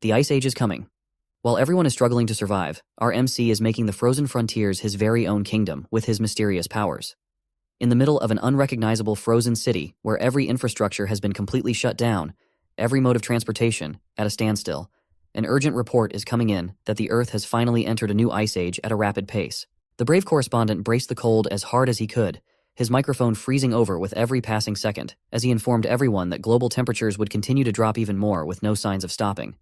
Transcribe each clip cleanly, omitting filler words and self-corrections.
The Ice Age is coming. While everyone is struggling to survive, our MC is making the frozen frontiers his very own kingdom with his mysterious powers. In the middle of an unrecognizable frozen city where every infrastructure has been completely shut down, every mode of transportation at a standstill, an urgent report is coming in that the Earth has finally entered a new ice age at a rapid pace. The brave correspondent braced the cold as hard as he could, his microphone freezing over with every passing second, as he informed everyone that global temperatures would continue to drop even more with no signs of stopping.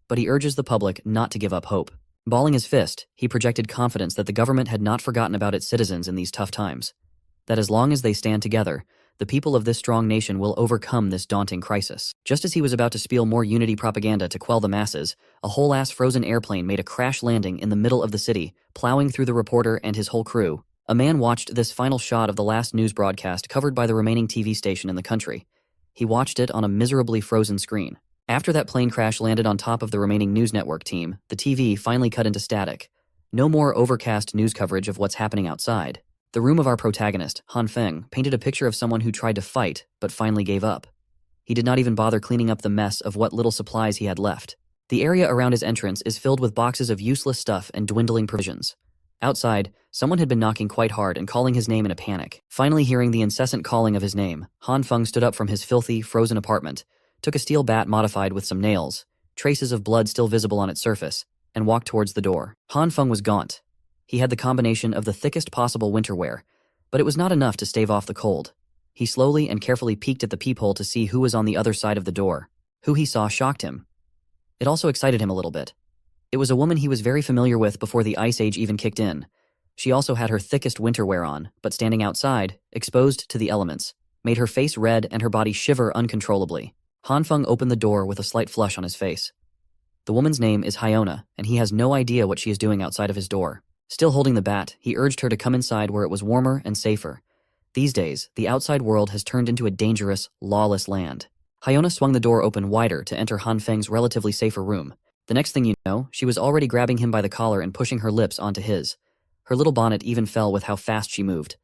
But he urges the public not to give up hope. Balling his fist, he projected confidence that the government had not forgotten about its citizens in these tough times. That as long as they stand together, the people of this strong nation will overcome this daunting crisis. Just as he was about to spiel more unity propaganda to quell the masses, a whole-ass frozen airplane made a crash landing in the middle of the city, plowing through the reporter and his whole crew. A man watched this final shot of the last news broadcast covered by the remaining TV station in the country. He watched it on a miserably frozen screen. After that plane crash landed on top of the remaining news network team, the TV finally cut into static. No more overcast news coverage of what's happening outside. The room of our protagonist, Han Feng, painted a picture of someone who tried to fight, but finally gave up. He did not even bother cleaning up the mess of what little supplies he had left. The area around his entrance is filled with boxes of useless stuff and dwindling provisions. Outside, someone had been knocking quite hard and calling his name in a panic. Finally hearing the incessant calling of his name, Han Feng stood up from his filthy, frozen apartment, took a steel bat modified with some nails, traces of blood still visible on its surface, and walked towards the door. Han Feng was gaunt. He had the combination of the thickest possible winter wear, but it was not enough to stave off the cold. He slowly and carefully peeked at the peephole to see who was on the other side of the door. Who he saw shocked him. It also excited him a little bit. It was a woman he was very familiar with before the Ice Age even kicked in. She also had her thickest winter wear on, but standing outside, exposed to the elements, made her face red and her body shiver uncontrollably. Han Feng opened the door with a slight flush on his face. The woman's name is Hyona, and he has no idea what she is doing outside of his door. Still holding the bat, he urged her to come inside where it was warmer and safer. These days, the outside world has turned into a dangerous, lawless land. Hyona swung the door open wider to enter Han Feng's relatively safer room. The next thing you know, she was already grabbing him by the collar and pushing her lips onto his. Her little bonnet even fell with how fast she moved.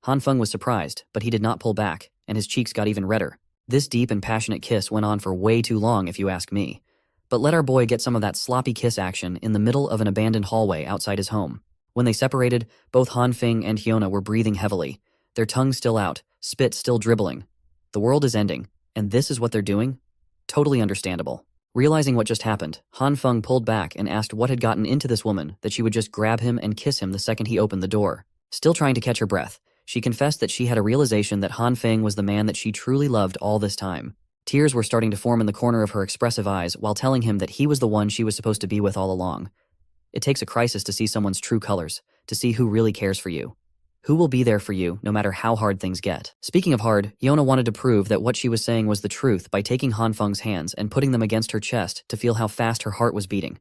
Han Feng was surprised, but he did not pull back, and his cheeks got even redder. This deep and passionate kiss went on for way too long if you ask me. But let our boy get some of that sloppy kiss action in the middle of an abandoned hallway outside his home. When they separated, both Han Feng and Hyona were breathing heavily, their tongues still out, spit still dribbling. The world is ending, and this is what they're doing? Totally understandable. Realizing what just happened, Han Feng pulled back and asked what had gotten into this woman that she would just grab him and kiss him the second he opened the door. Still trying to catch her breath, she confessed that she had a realization that Han Feng was the man that she truly loved all this time. Tears were starting to form in the corner of her expressive eyes while telling him that he was the one she was supposed to be with all along. It takes a crisis to see someone's true colors, to see who really cares for you. Who will be there for you no matter how hard things get. Speaking of hard, Hyona wanted to prove that what she was saying was the truth by taking Han Feng's hands and putting them against her chest to feel how fast her heart was beating.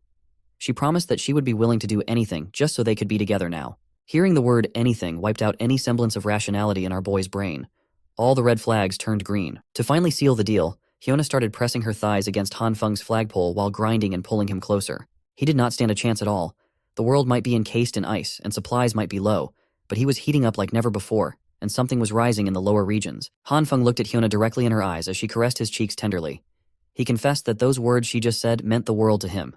She promised that she would be willing to do anything just so they could be together now. Hearing the word anything wiped out any semblance of rationality in our boy's brain. All the red flags turned green. To finally seal the deal, Hyona started pressing her thighs against Han Feng's flagpole while grinding and pulling him closer. He did not stand a chance at all. The world might be encased in ice and supplies might be low, but he was heating up like never before, and something was rising in the lower regions. Han Feng looked at Hyona directly in her eyes as she caressed his cheeks tenderly. He confessed that those words she just said meant the world to him.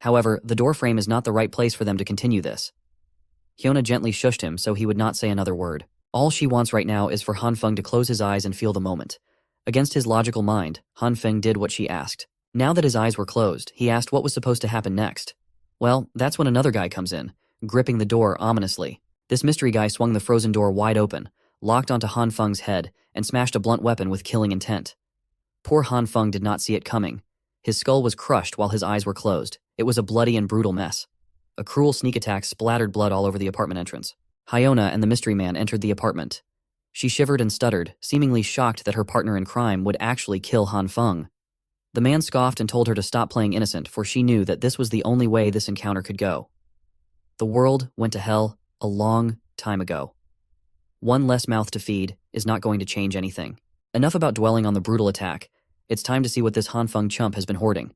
However, the doorframe is not the right place for them to continue this. Hyona gently shushed him so he would not say another word. All she wants right now is for Han Feng to close his eyes and feel the moment. Against his logical mind, Han Feng did what she asked. Now that his eyes were closed, he asked what was supposed to happen next. Well, that's when another guy comes in, gripping the door ominously. This mystery guy swung the frozen door wide open, locked onto Han Feng's head, and smashed a blunt weapon with killing intent. Poor Han Feng did not see it coming. His skull was crushed while his eyes were closed. It was a bloody and brutal mess. A cruel sneak attack splattered blood all over the apartment entrance. Hyona and the mystery man entered the apartment. She shivered and stuttered, seemingly shocked that her partner in crime would actually kill Han Feng. The man scoffed and told her to stop playing innocent, for she knew that this was the only way this encounter could go. The world went to hell a long time ago. One less mouth to feed is not going to change anything. Enough about dwelling on the brutal attack. It's time to see what this Han Feng chump has been hoarding.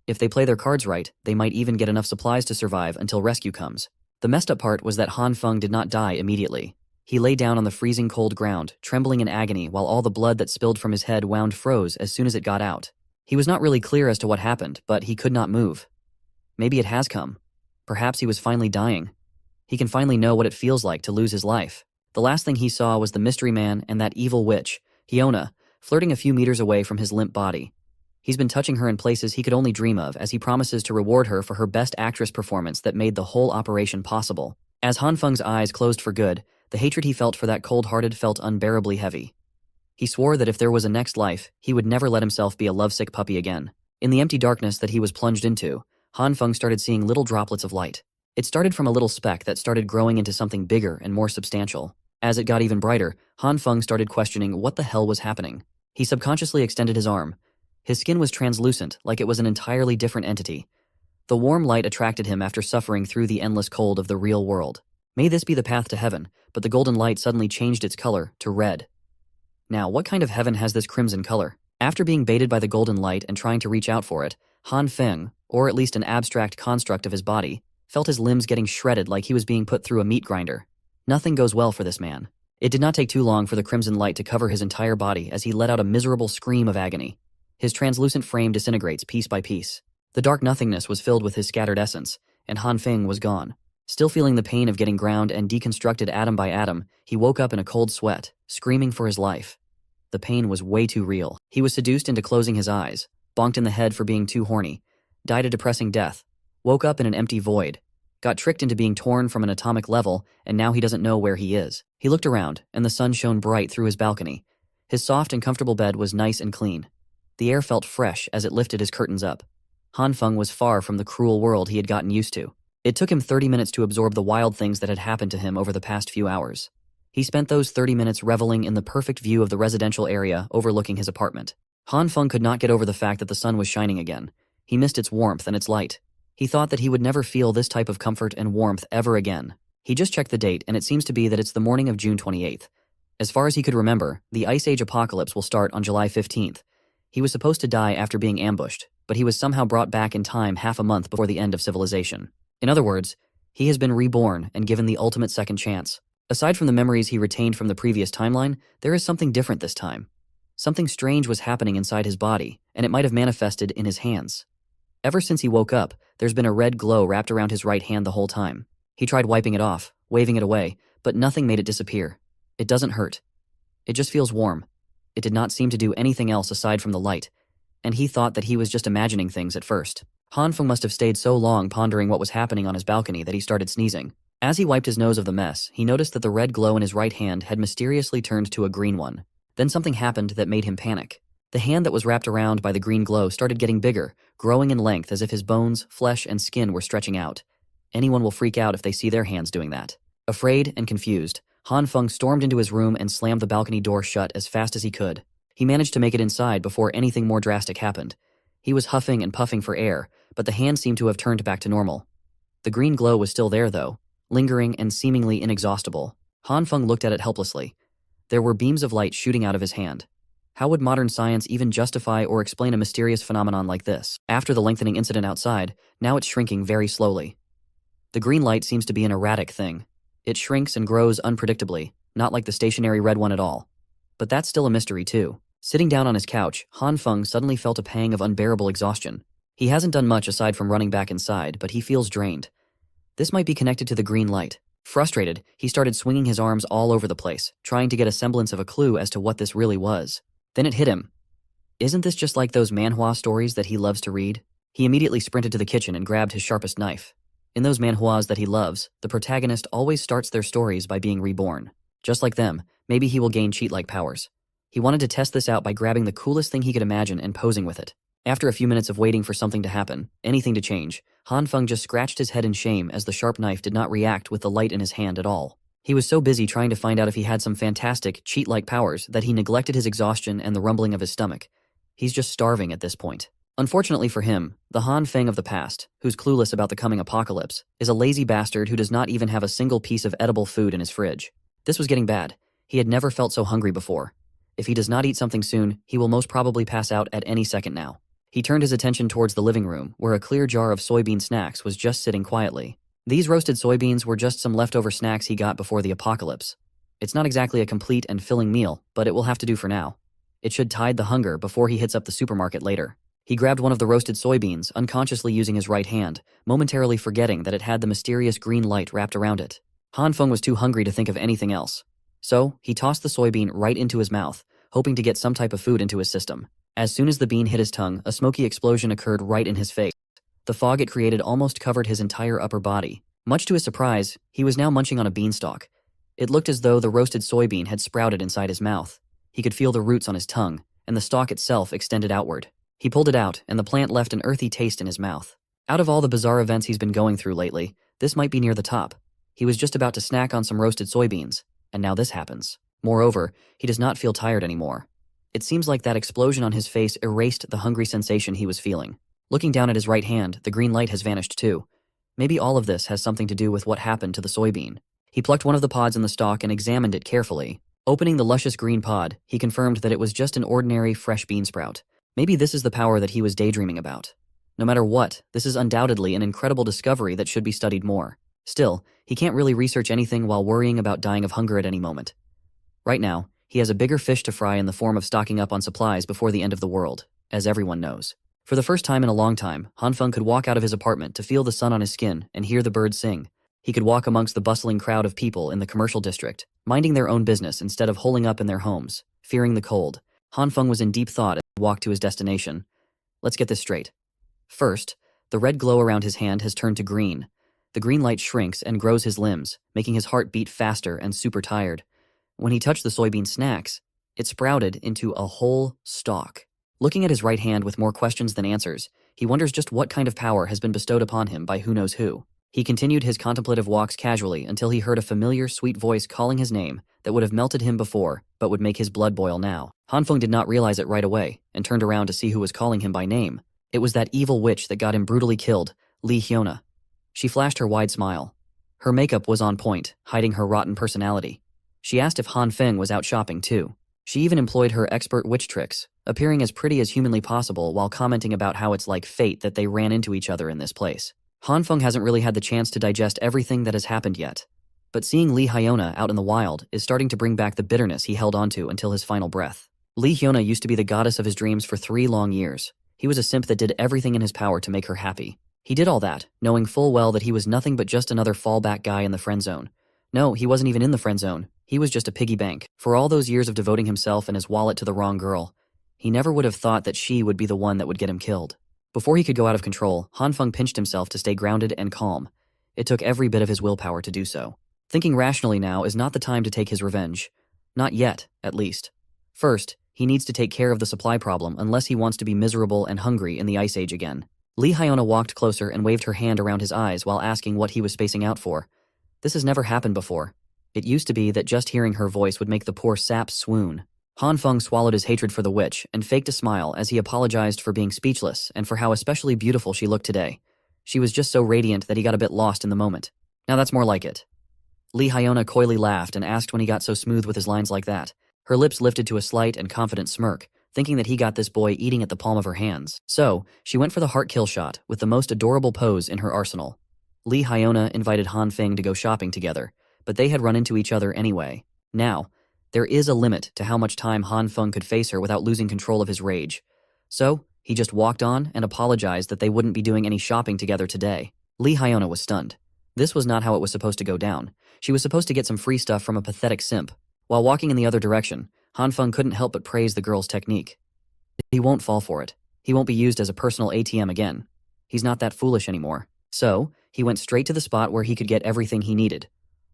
If they play their cards right, they might even get enough supplies to survive until rescue comes. The messed up part was that Han Feng did not die immediately. He lay down on the freezing cold ground, trembling in agony while all the blood that spilled from his head wound froze as soon as it got out. He was not really clear as to what happened, but he could not move. Maybe it has come. Perhaps he was finally dying. He can finally know what it feels like to lose his life. The last thing he saw was the mystery man and that evil witch, Hyona, flirting a few meters away from his limp body. He's been touching her in places he could only dream of as he promises to reward her for her best actress performance that made the whole operation possible. As Han Feng's eyes closed for good, the hatred he felt for that cold-hearted felt unbearably heavy. He swore that if there was a next life, he would never let himself be a lovesick puppy again. In the empty darkness that he was plunged into, Han Feng started seeing little droplets of light. It started from a little speck that started growing into something bigger and more substantial. As it got even brighter, Han Feng started questioning what the hell was happening. He subconsciously extended his arm. His skin was translucent, like it was an entirely different entity. The warm light attracted him after suffering through the endless cold of the real world. May this be the path to heaven, but the golden light suddenly changed its color to red. Now, what kind of heaven has this crimson color? After being baited by the golden light and trying to reach out for it, Han Feng, or at least an abstract construct of his body, felt his limbs getting shredded like he was being put through a meat grinder. Nothing goes well for this man. It did not take too long for the crimson light to cover his entire body as he let out a miserable scream of agony. His translucent frame disintegrates piece by piece. The dark nothingness was filled with his scattered essence, and Han Feng was gone. Still feeling the pain of getting ground and deconstructed atom by atom, he woke up in a cold sweat, screaming for his life. The pain was way too real. He was seduced into closing his eyes, bonked in the head for being too horny, died a depressing death, woke up in an empty void, got tricked into being torn from an atomic level, and now he doesn't know where he is. He looked around, and the sun shone bright through his balcony. His soft and comfortable bed was nice and clean. The air felt fresh as it lifted his curtains up. Han Feng was far from the cruel world he had gotten used to. It took him 30 minutes to absorb the wild things that had happened to him over the past few hours. He spent those 30 minutes reveling in the perfect view of the residential area overlooking his apartment. Han Feng could not get over the fact that the sun was shining again. He missed its warmth and its light. He thought that he would never feel this type of comfort and warmth ever again. He just checked the date, and it seems to be that it's the morning of June 28th. As far as he could remember, the Ice Age apocalypse will start on July 15th. He was supposed to die after being ambushed, but he was somehow brought back in time half a month before the end of civilization. In other words, he has been reborn and given the ultimate second chance. Aside from the memories he retained from the previous timeline, there is something different this time. Something strange was happening inside his body, and it might have manifested in his hands. Ever since he woke up, there's been a red glow wrapped around his right hand the whole time. He tried wiping it off, waving it away, but nothing made it disappear. It doesn't hurt. It just feels warm. It did not seem to do anything else aside from the light, and he thought that he was just imagining things at first. Han Feng must have stayed so long pondering what was happening on his balcony that he started sneezing. As he wiped his nose of the mess, he noticed that the red glow in his right hand had mysteriously turned to a green one. Then something happened that made him panic. The hand that was wrapped around by the green glow started getting bigger, growing in length as if his bones, flesh, and skin were stretching out. Anyone will freak out if they see their hands doing that. Afraid and confused, Han Feng stormed into his room and slammed the balcony door shut as fast as he could. He managed to make it inside before anything more drastic happened. He was huffing and puffing for air, but the hand seemed to have turned back to normal. The green glow was still there, though, lingering and seemingly inexhaustible. Han Feng looked at it helplessly. There were beams of light shooting out of his hand. How would modern science even justify or explain a mysterious phenomenon like this? After the lengthening incident outside, now it's shrinking very slowly. The green light seems to be an erratic thing. It shrinks and grows unpredictably, not like the stationary red one at all. But that's still a mystery too. Sitting down on his couch, Han Feng suddenly felt a pang of unbearable exhaustion. He hasn't done much aside from running back inside, but he feels drained. This might be connected to the green light. Frustrated, he started swinging his arms all over the place, trying to get a semblance of a clue as to what this really was. Then it hit him. Isn't this just like those manhwa stories that he loves to read? He immediately sprinted to the kitchen and grabbed his sharpest knife. In those manhwas that he loves, the protagonist always starts their stories by being reborn. Just like them, maybe he will gain cheat-like powers. He wanted to test this out by grabbing the coolest thing he could imagine and posing with it. After a few minutes of waiting for something to happen, anything to change, Han Feng just scratched his head in shame as the sharp knife did not react with the light in his hand at all. He was so busy trying to find out if he had some fantastic, cheat-like powers that he neglected his exhaustion and the rumbling of his stomach. He's just starving at this point. Unfortunately for him, the Han Feng of the past, who's clueless about the coming apocalypse, is a lazy bastard who does not even have a single piece of edible food in his fridge. This was getting bad. He had never felt so hungry before. If he does not eat something soon, he will most probably pass out at any second now. He turned his attention towards the living room, where a clear jar of soybean snacks was just sitting quietly. These roasted soybeans were just some leftover snacks he got before the apocalypse. It's not exactly a complete and filling meal, but it will have to do for now. It should tide the hunger before he hits up the supermarket later. He grabbed one of the roasted soybeans, unconsciously using his right hand, momentarily forgetting that it had the mysterious green light wrapped around it. Han Feng was too hungry to think of anything else. So, he tossed the soybean right into his mouth, hoping to get some type of food into his system. As soon as the bean hit his tongue, a smoky explosion occurred right in his face. The fog it created almost covered his entire upper body. Much to his surprise, he was now munching on a beanstalk. It looked as though the roasted soybean had sprouted inside his mouth. He could feel the roots on his tongue, and the stalk itself extended outward. He pulled it out, and the plant left an earthy taste in his mouth. Out of all the bizarre events he's been going through lately, this might be near the top. He was just about to snack on some roasted soybeans, and now this happens. Moreover, he does not feel tired anymore. It seems like that explosion on his face erased the hungry sensation he was feeling. Looking down at his right hand, the green light has vanished too. Maybe all of this has something to do with what happened to the soybean. He plucked one of the pods in the stalk and examined it carefully. Opening the luscious green pod, he confirmed that it was just an ordinary fresh bean sprout. Maybe this is the power that he was daydreaming about. No matter what, this is undoubtedly an incredible discovery that should be studied more. Still, he can't really research anything while worrying about dying of hunger at any moment. Right now, he has a bigger fish to fry in the form of stocking up on supplies before the end of the world, as everyone knows. For the first time in a long time, Han Feng could walk out of his apartment to feel the sun on his skin and hear the birds sing. He could walk amongst the bustling crowd of people in the commercial district, minding their own business instead of holing up in their homes, fearing the cold. Han Feng was in deep thought as he walked to his destination. Let's get this straight. First, the red glow around his hand has turned to green. The green light shrinks and grows his limbs, making his heart beat faster and super tired. When he touched the soybean snacks, it sprouted into a whole stalk. Looking at his right hand with more questions than answers, he wonders just what kind of power has been bestowed upon him by who knows who. He continued his contemplative walks casually until he heard a familiar, sweet voice calling his name that would have melted him before, but would make his blood boil now. Han Feng did not realize it right away, and turned around to see who was calling him by name. It was that evil witch that got him brutally killed, Lee Hyuna. She flashed her wide smile. Her makeup was on point, hiding her rotten personality. She asked if Han Feng was out shopping too. She even employed her expert witch tricks, appearing as pretty as humanly possible while commenting about how it's like fate that they ran into each other in this place. Han Feng hasn't really had the chance to digest everything that has happened yet, but seeing Lee Hyuna out in the wild is starting to bring back the bitterness he held onto until his final breath. Lee Hyuna used to be the goddess of his dreams for 3 long years. He was a simp that did everything in his power to make her happy. He did all that, knowing full well that he was nothing but just another fallback guy in the friend zone. No, he wasn't even in the friend zone. He was just a piggy bank. For all those years of devoting himself and his wallet to the wrong girl, he never would have thought that she would be the one that would get him killed. Before he could go out of control, Han Feng pinched himself to stay grounded and calm. It took every bit of his willpower to do so. Thinking rationally now is not the time to take his revenge. Not yet, at least. First, he needs to take care of the supply problem unless he wants to be miserable and hungry in the Ice Age again. Lee Hyuna walked closer and waved her hand around his eyes while asking what he was spacing out for. This has never happened before. It used to be that just hearing her voice would make the poor sap swoon. Han Feng swallowed his hatred for the witch and faked a smile as he apologized for being speechless and for how especially beautiful she looked today. She was just so radiant that he got a bit lost in the moment. Now that's more like it. Lee Hyuna coyly laughed and asked when he got so smooth with his lines like that. Her lips lifted to a slight and confident smirk, thinking that he got this boy eating at the palm of her hands. So, she went for the heart kill shot with the most adorable pose in her arsenal. Lee Hyuna invited Han Feng to go shopping together, but they had run into each other anyway. Now, there is a limit to how much time Han Feng could face her without losing control of his rage. So, he just walked on and apologized that they wouldn't be doing any shopping together today. Lee Hyuna was stunned. This was not how it was supposed to go down. She was supposed to get some free stuff from a pathetic simp. While walking in the other direction, Han Feng couldn't help but praise the girl's technique. He won't fall for it. He won't be used as a personal ATM again. He's not that foolish anymore. So, he went straight to the spot where he could get everything he needed.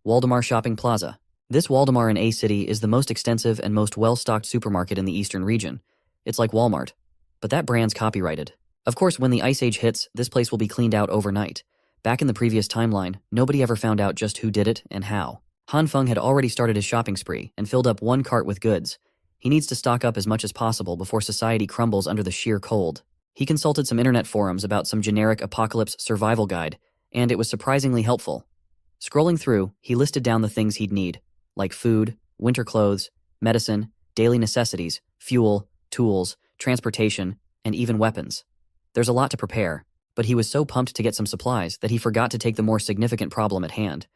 Waldemar Shopping Plaza. This Waldemar in A City is the most extensive and most well-stocked supermarket in the eastern region. It's like Walmart. But that brand's copyrighted. Of course, when the Ice Age hits, this place will be cleaned out overnight. Back in the previous timeline, nobody ever found out just who did it and how. Han Feng had already started his shopping spree and filled up 1 cart with goods. He needs to stock up as much as possible before society crumbles under the sheer cold. He consulted some internet forums about some generic apocalypse survival guide, and it was surprisingly helpful. Scrolling through, he listed down the things he'd need, like food, winter clothes, medicine, daily necessities, fuel, tools, transportation, and even weapons. There's a lot to prepare, but he was so pumped to get some supplies that he forgot to take the more significant problem at hand.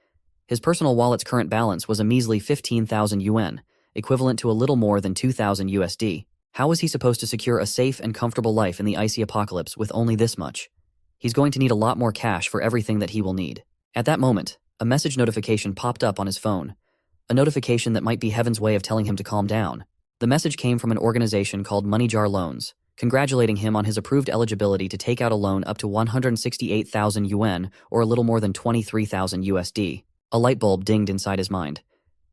His personal wallet's current balance was a measly 15,000 yuan, equivalent to a little more than 2,000 USD. How was he supposed to secure a safe and comfortable life in the icy apocalypse with only this much? He's going to need a lot more cash for everything that he will need. At that moment, a message notification popped up on his phone. A notification that might be heaven's way of telling him to calm down. The message came from an organization called Money Jar Loans, congratulating him on his approved eligibility to take out a loan up to 168,000 yuan, or a little more than 23,000 USD. A light bulb dinged inside his mind.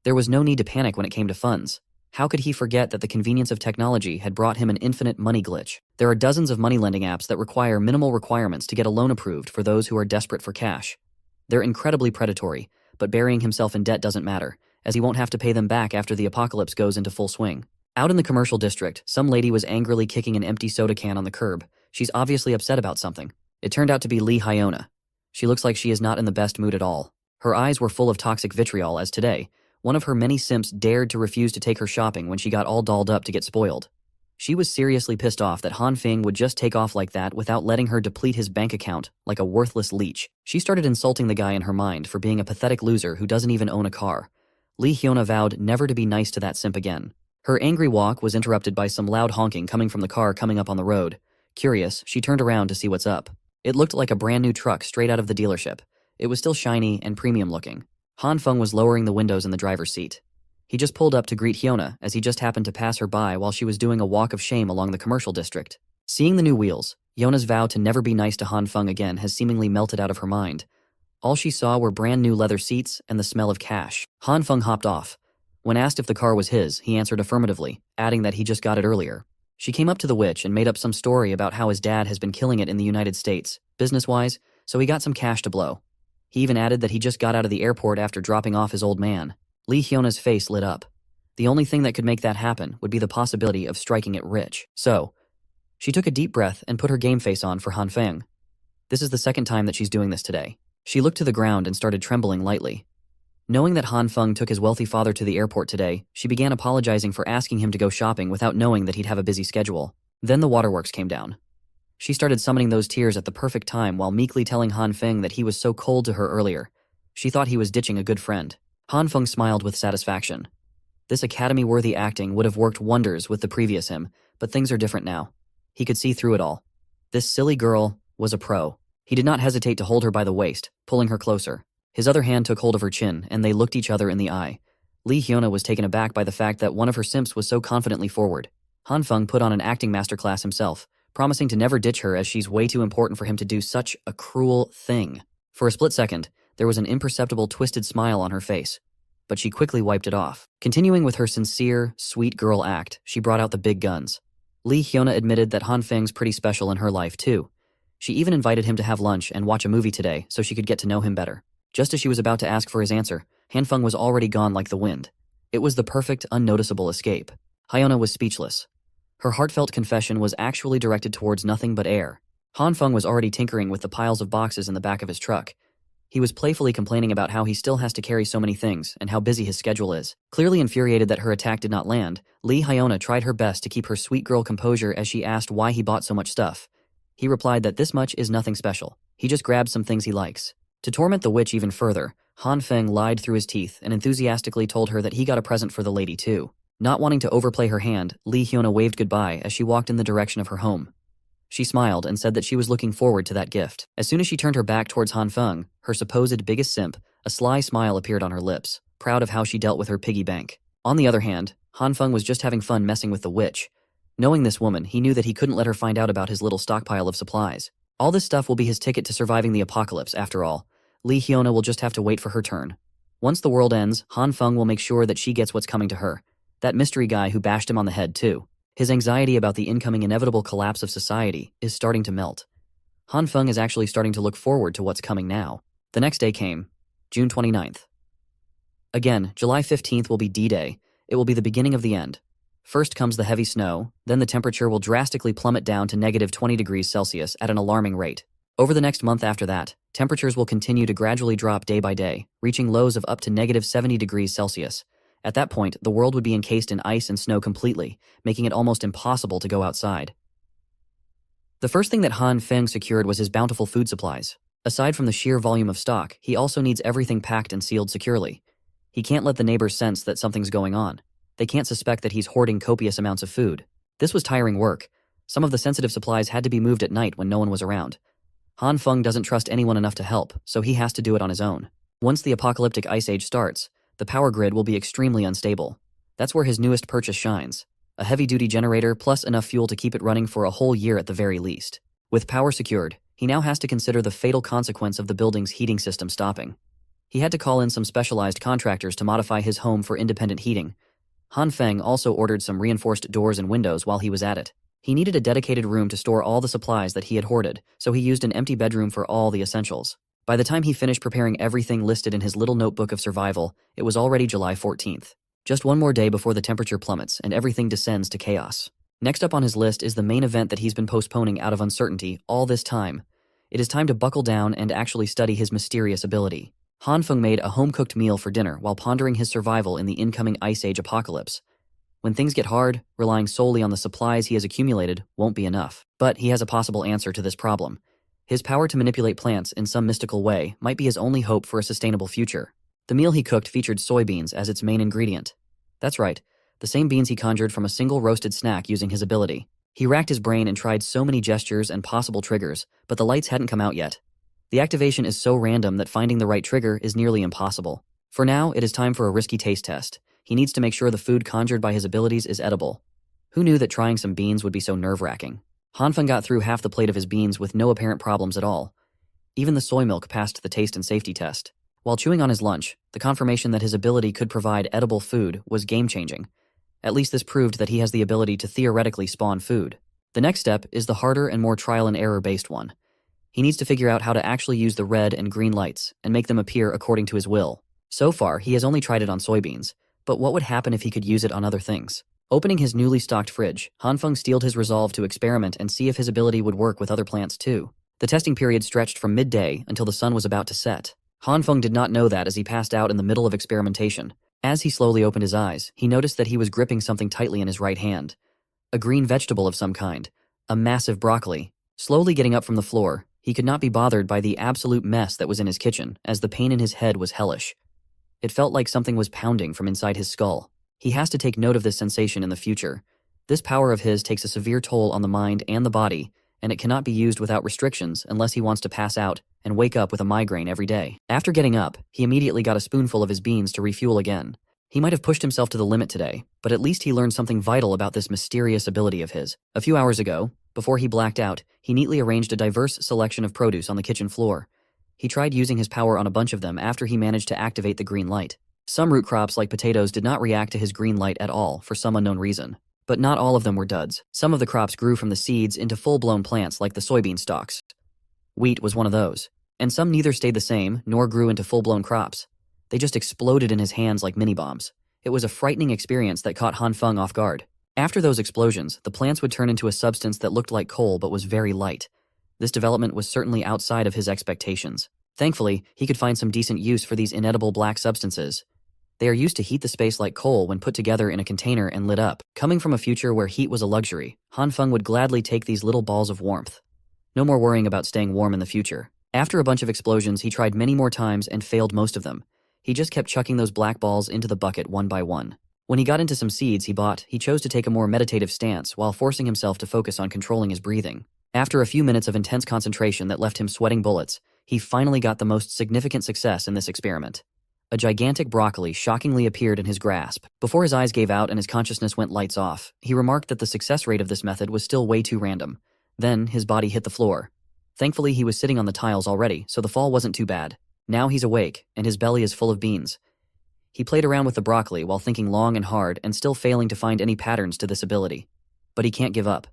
There was no need to panic when it came to funds. How could he forget that the convenience of technology had brought him an infinite money glitch? There are dozens of money lending apps that require minimal requirements to get a loan approved for those who are desperate for cash. They're incredibly predatory, but burying himself in debt doesn't matter, as he won't have to pay them back after the apocalypse goes into full swing. Out in the commercial district, some lady was angrily kicking an empty soda can on the curb. She's obviously upset about something. It turned out to be Lee Hyona. She looks like she is not in the best mood at all. Her eyes were full of toxic vitriol as today, one of her many simps dared to refuse to take her shopping when she got all dolled up to get spoiled. She was seriously pissed off that Han Feng would just take off like that without letting her deplete his bank account like a worthless leech. She started insulting the guy in her mind for being a pathetic loser who doesn't even own a car. Lee Hyona vowed never to be nice to that simp again. Her angry walk was interrupted by some loud honking coming from the car coming up on the road. Curious, she turned around to see what's up. It looked like a brand new truck straight out of the dealership. It was still shiny and premium looking. Han Feng was lowering the windows in the driver's seat. He just pulled up to greet Hyona as he just happened to pass her by while she was doing a walk of shame along the commercial district. Seeing the new wheels, Hyona's vow to never be nice to Han Feng again has seemingly melted out of her mind. All she saw were brand new leather seats and the smell of cash. Han Feng hopped off. When asked if the car was his, he answered affirmatively, adding that he just got it earlier. She came up to the witch and made up some story about how his dad has been killing it in the United States, business-wise, so he got some cash to blow. He even added that he just got out of the airport after dropping off his old man. Lee Hyona's face lit up. The only thing that could make that happen would be the possibility of striking it rich. So, she took a deep breath and put her game face on for Han Feng. This is the second time that she's doing this today. She looked to the ground and started trembling lightly. Knowing that Han Feng took his wealthy father to the airport today, she began apologizing for asking him to go shopping without knowing that he'd have a busy schedule. Then the waterworks came down. She started summoning those tears at the perfect time while meekly telling Han Feng that he was so cold to her earlier. She thought he was ditching a good friend. Han Feng smiled with satisfaction. This Academy-worthy acting would have worked wonders with the previous him, but things are different now. He could see through it all. This silly girl was a pro. He did not hesitate to hold her by the waist, pulling her closer. His other hand took hold of her chin, and they looked each other in the eye. Lee Hyona was taken aback by the fact that one of her simps was so confidently forward. Han Feng put on an acting masterclass himself, promising to never ditch her as she's way too important for him to do such a cruel thing. For a split second, there was an imperceptible twisted smile on her face, but she quickly wiped it off. Continuing with her sincere, sweet girl act, she brought out the big guns. Lee Hyona admitted that Han Feng's pretty special in her life too. She even invited him to have lunch and watch a movie today so she could get to know him better. Just as she was about to ask for his answer, Han Feng was already gone like the wind. It was the perfect, unnoticeable escape. Hyona was speechless. Her heartfelt confession was actually directed towards nothing but air. Han Feng was already tinkering with the piles of boxes in the back of his truck. He was playfully complaining about how he still has to carry so many things and how busy his schedule is. Clearly infuriated that her attack did not land, Lee Hyona tried her best to keep her sweet girl composure as she asked why he bought so much stuff. He replied that this much is nothing special. He just grabbed some things he likes. To torment the witch even further, Han Feng lied through his teeth and enthusiastically told her that he got a present for the lady too. Not wanting to overplay her hand, Lee Hyona waved goodbye as she walked in the direction of her home. She smiled and said that she was looking forward to that gift. As soon as she turned her back towards Han Feng, her supposed biggest simp, a sly smile appeared on her lips, proud of how she dealt with her piggy bank. On the other hand, Han Feng was just having fun messing with the witch. Knowing this woman, he knew that he couldn't let her find out about his little stockpile of supplies. All this stuff will be his ticket to surviving the apocalypse, after all. Lee Hyona will just have to wait for her turn. Once the world ends, Han Feng will make sure that she gets what's coming to her. That mystery guy who bashed him on the head, too. His anxiety about the incoming inevitable collapse of society is starting to melt. Han Feng is actually starting to look forward to what's coming now. The next day came, June 29th. Again, July 15th will be D-Day. It will be the beginning of the end. First comes the heavy snow, then the temperature will drastically plummet down to negative 20 degrees Celsius at an alarming rate. Over the next month after that, temperatures will continue to gradually drop day by day, reaching lows of up to negative 70 degrees Celsius. At that point, the world would be encased in ice and snow completely, making it almost impossible to go outside. The first thing that Han Feng secured was his bountiful food supplies. Aside from the sheer volume of stock, he also needs everything packed and sealed securely. He can't let the neighbors sense that something's going on. They can't suspect that he's hoarding copious amounts of food. This was tiring work. Some of the sensitive supplies had to be moved at night when no one was around. Han Feng doesn't trust anyone enough to help, so he has to do it on his own. Once the apocalyptic ice age starts, the power grid will be extremely unstable. That's where his newest purchase shines. A heavy-duty generator plus enough fuel to keep it running for a whole year at the very least. With power secured, he now has to consider the fatal consequence of the building's heating system stopping. He had to call in some specialized contractors to modify his home for independent heating. Han Feng also ordered some reinforced doors and windows while he was at it. He needed a dedicated room to store all the supplies that he had hoarded, so he used an empty bedroom for all the essentials. By the time he finished preparing everything listed in his little notebook of survival, it was already July 14th. Just one more day before the temperature plummets and everything descends to chaos. Next up on his list is the main event that he's been postponing out of uncertainty all this time. It is time to buckle down and actually study his mysterious ability. Han Feng made a home-cooked meal for dinner while pondering his survival in the incoming Ice Age apocalypse. When things get hard, relying solely on the supplies he has accumulated won't be enough. But he has a possible answer to this problem. His power to manipulate plants in some mystical way might be his only hope for a sustainable future. The meal he cooked featured soybeans as its main ingredient. That's right, the same beans he conjured from a single roasted snack using his ability. He racked his brain and tried so many gestures and possible triggers, but the lights hadn't come out yet. The activation is so random that finding the right trigger is nearly impossible. For now, it is time for a risky taste test. He needs to make sure the food conjured by his abilities is edible. Who knew that trying some beans would be so nerve-wracking? Han Feng got through half the plate of his beans with no apparent problems at all. Even the soy milk passed the taste and safety test. While chewing on his lunch, the confirmation that his ability could provide edible food was game-changing. At least this proved that he has the ability to theoretically spawn food. The next step is the harder and more trial-and-error-based one. He needs to figure out how to actually use the red and green lights and make them appear according to his will. So far, he has only tried it on soybeans, but what would happen if he could use it on other things? Opening his newly stocked fridge, Han Feng steeled his resolve to experiment and see if his ability would work with other plants too. The testing period stretched from midday until the sun was about to set. Han Feng did not know that as he passed out in the middle of experimentation. As he slowly opened his eyes, he noticed that he was gripping something tightly in his right hand. A green vegetable of some kind. A massive broccoli. Slowly getting up from the floor, he could not be bothered by the absolute mess that was in his kitchen, as the pain in his head was hellish. It felt like something was pounding from inside his skull. He has to take note of this sensation in the future. This power of his takes a severe toll on the mind and the body, and it cannot be used without restrictions unless he wants to pass out and wake up with a migraine every day. After getting up, he immediately got a spoonful of his beans to refuel again. He might have pushed himself to the limit today, but at least he learned something vital about this mysterious ability of his. A few hours ago, before he blacked out, he neatly arranged a diverse selection of produce on the kitchen floor. He tried using his power on a bunch of them after he managed to activate the green light. Some root crops like potatoes did not react to his green light at all for some unknown reason. But not all of them were duds. Some of the crops grew from the seeds into full-blown plants like the soybean stalks. Wheat was one of those. And some neither stayed the same nor grew into full-blown crops. They just exploded in his hands like mini-bombs. It was a frightening experience that caught Han Feng off guard. After those explosions, the plants would turn into a substance that looked like coal but was very light. This development was certainly outside of his expectations. Thankfully, he could find some decent use for these inedible black substances. They are used to heat the space like coal when put together in a container and lit up. Coming from a future where heat was a luxury, Han Feng would gladly take these little balls of warmth. No more worrying about staying warm in the future. After a bunch of explosions, he tried many more times and failed most of them. He just kept chucking those black balls into the bucket one by one. When he got into some seeds he bought, he chose to take a more meditative stance while forcing himself to focus on controlling his breathing. After a few minutes of intense concentration that left him sweating bullets, he finally got the most significant success in this experiment. A gigantic broccoli shockingly appeared in his grasp. Before his eyes gave out and his consciousness went lights off, he remarked that the success rate of this method was still way too random. Then, his body hit the floor. Thankfully, he was sitting on the tiles already, so the fall wasn't too bad. Now he's awake, and his belly is full of beans. He played around with the broccoli while thinking long and hard and still failing to find any patterns to this ability. But he can't give up.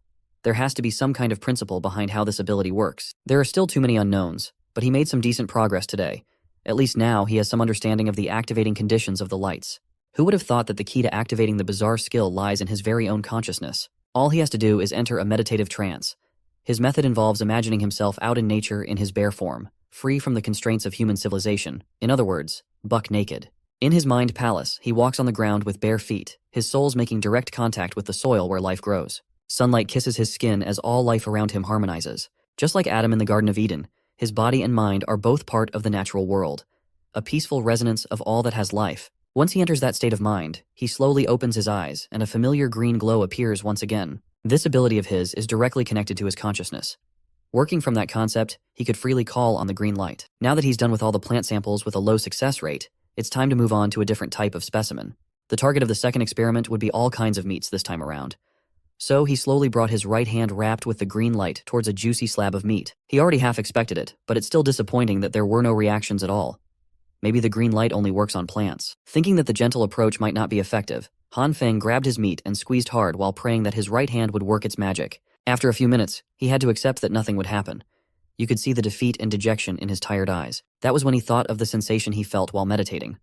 There has to be some kind of principle behind how this ability works. There are still too many unknowns, but he made some decent progress today. At least now he has some understanding of the activating conditions of the lights. Who would have thought that the key to activating the bizarre skill lies in his very own consciousness? All he has to do is enter a meditative trance. His method involves imagining himself out in nature in his bare form, free from the constraints of human civilization. In other words, buck naked. In his mind palace, he walks on the ground with bare feet, his soles making direct contact with the soil where life grows. Sunlight kisses his skin as all life around him harmonizes. Just like Adam in the Garden of Eden, his body and mind are both part of the natural world, a peaceful resonance of all that has life. Once he enters that state of mind, he slowly opens his eyes and a familiar green glow appears once again. This ability of his is directly connected to his consciousness. Working from that concept, he could freely call on the green light. Now that he's done with all the plant samples with a low success rate, it's time to move on to a different type of specimen. The target of the second experiment would be all kinds of meats this time around. So he slowly brought his right hand wrapped with the green light towards a juicy slab of meat. He already half expected it, but it's still disappointing that there were no reactions at all. Maybe the green light only works on plants. Thinking that the gentle approach might not be effective, Han Feng grabbed his meat and squeezed hard while praying that his right hand would work its magic. After a few minutes, he had to accept that nothing would happen. You could see the defeat and dejection in his tired eyes. That was when he thought of the sensation he felt while meditating.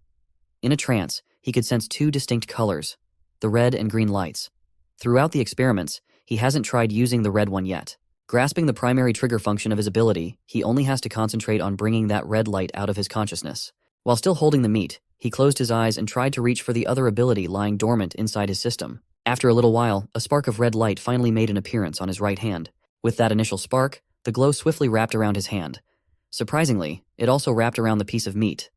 In a trance, he could sense two distinct colors, the red and green lights. Throughout the experiments, he hasn't tried using the red one yet. Grasping the primary trigger function of his ability, he only has to concentrate on bringing that red light out of his consciousness. While still holding the meat, he closed his eyes and tried to reach for the other ability lying dormant inside his system. After a little while, a spark of red light finally made an appearance on his right hand. With that initial spark, the glow swiftly wrapped around his hand. Surprisingly, it also wrapped around the piece of meat.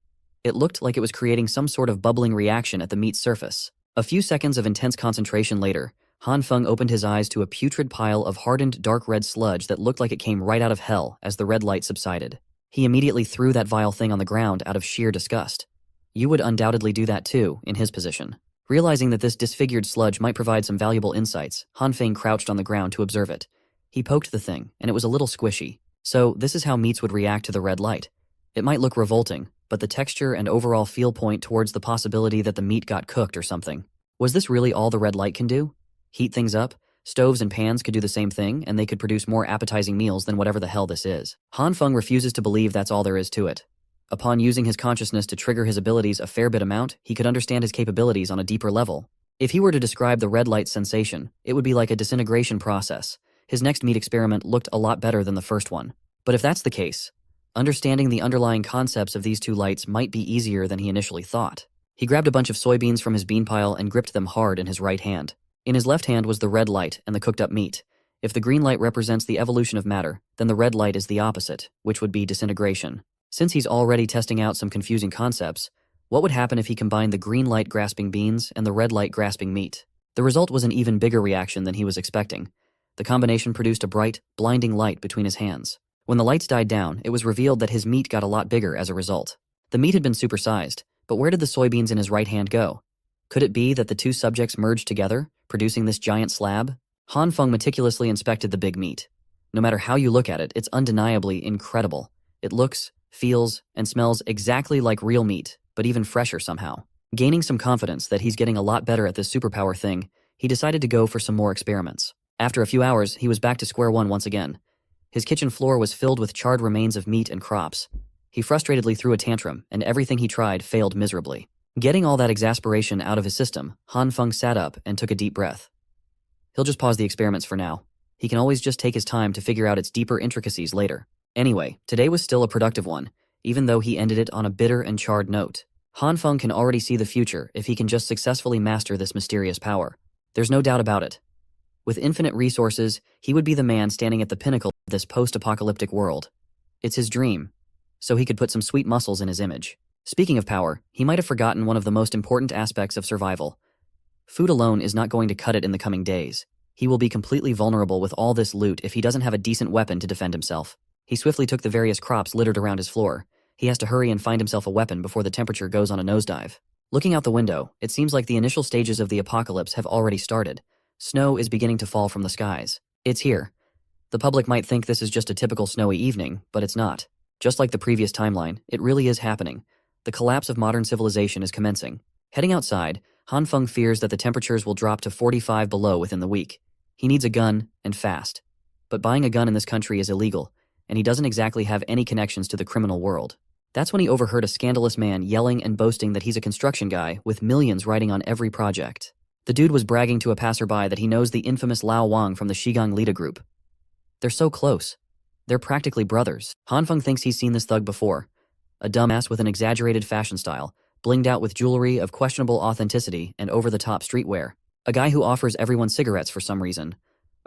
It looked like it was creating some sort of bubbling reaction at the meat's surface. A few seconds of intense concentration later, Han Feng opened his eyes to a putrid pile of hardened dark red sludge that looked like it came right out of hell as the red light subsided. He immediately threw that vile thing on the ground out of sheer disgust. You would undoubtedly do that too, in his position. Realizing that this disfigured sludge might provide some valuable insights, Han Feng crouched on the ground to observe it. He poked the thing, and it was a little squishy. So, this is how meats would react to the red light. It might look revolting, but the texture and overall feel point towards the possibility that the meat got cooked or something. Was this really all the red light can do? Heat things up? Stoves and pans could do the same thing, and they could produce more appetizing meals than whatever the hell this is. Han Feng refuses to believe that's all there is to it. Upon using his consciousness to trigger his abilities a fair bit amount, he could understand his capabilities on a deeper level. If he were to describe the red light sensation, it would be like a disintegration process. His next meat experiment looked a lot better than the first one. But if that's the case, understanding the underlying concepts of these two lights might be easier than he initially thought. He grabbed a bunch of soybeans from his bean pile and gripped them hard in his right hand. In his left hand was the red light and the cooked up meat. If the green light represents the evolution of matter, then the red light is the opposite, which would be disintegration. Since he's already testing out some confusing concepts, what would happen if he combined the green light grasping beans and the red light grasping meat? The result was an even bigger reaction than he was expecting. The combination produced a bright, blinding light between his hands. When the lights died down, it was revealed that his meat got a lot bigger as a result. The meat had been supersized, but where did the soybeans in his right hand go? Could it be that the two subjects merged together, producing this giant slab? Han Feng meticulously inspected the big meat. No matter how you look at it, it's undeniably incredible. It looks, feels, and smells exactly like real meat, but even fresher somehow. Gaining some confidence that he's getting a lot better at this superpower thing, he decided to go for some more experiments. After a few hours, he was back to square one once again. His kitchen floor was filled with charred remains of meat and crops. He frustratedly threw a tantrum, and everything he tried failed miserably. Getting all that exasperation out of his system, Han Feng sat up and took a deep breath. He'll just pause the experiments for now. He can always just take his time to figure out its deeper intricacies later. Anyway, today was still a productive one, even though he ended it on a bitter and charred note. Han Feng can already see the future if he can just successfully master this mysterious power. There's no doubt about it. With infinite resources, he would be the man standing at the pinnacle of this post-apocalyptic world. It's his dream, so he could put some sweet muscles in his image. Speaking of power, he might have forgotten one of the most important aspects of survival. Food alone is not going to cut it in the coming days. He will be completely vulnerable with all this loot if he doesn't have a decent weapon to defend himself. He swiftly took the various crops littered around his floor. He has to hurry and find himself a weapon before the temperature goes on a nosedive. Looking out the window, it seems like the initial stages of the apocalypse have already started. Snow is beginning to fall from the skies. It's here. The public might think this is just a typical snowy evening, but it's not. Just like the previous timeline, it really is happening. The collapse of modern civilization is commencing. Heading outside, Han Feng fears that the temperatures will drop to 45 below within the week. He needs a gun, and fast. But buying a gun in this country is illegal, and he doesn't exactly have any connections to the criminal world. That's when he overheard a scandalous man yelling and boasting that he's a construction guy with millions riding on every project. The dude was bragging to a passerby that he knows the infamous Lao Wang from the Shigang Lida group. They're so close. They're practically brothers. Han Feng thinks he's seen this thug before. A dumbass with an exaggerated fashion style, blinged out with jewelry of questionable authenticity and over-the-top streetwear. A guy who offers everyone cigarettes for some reason.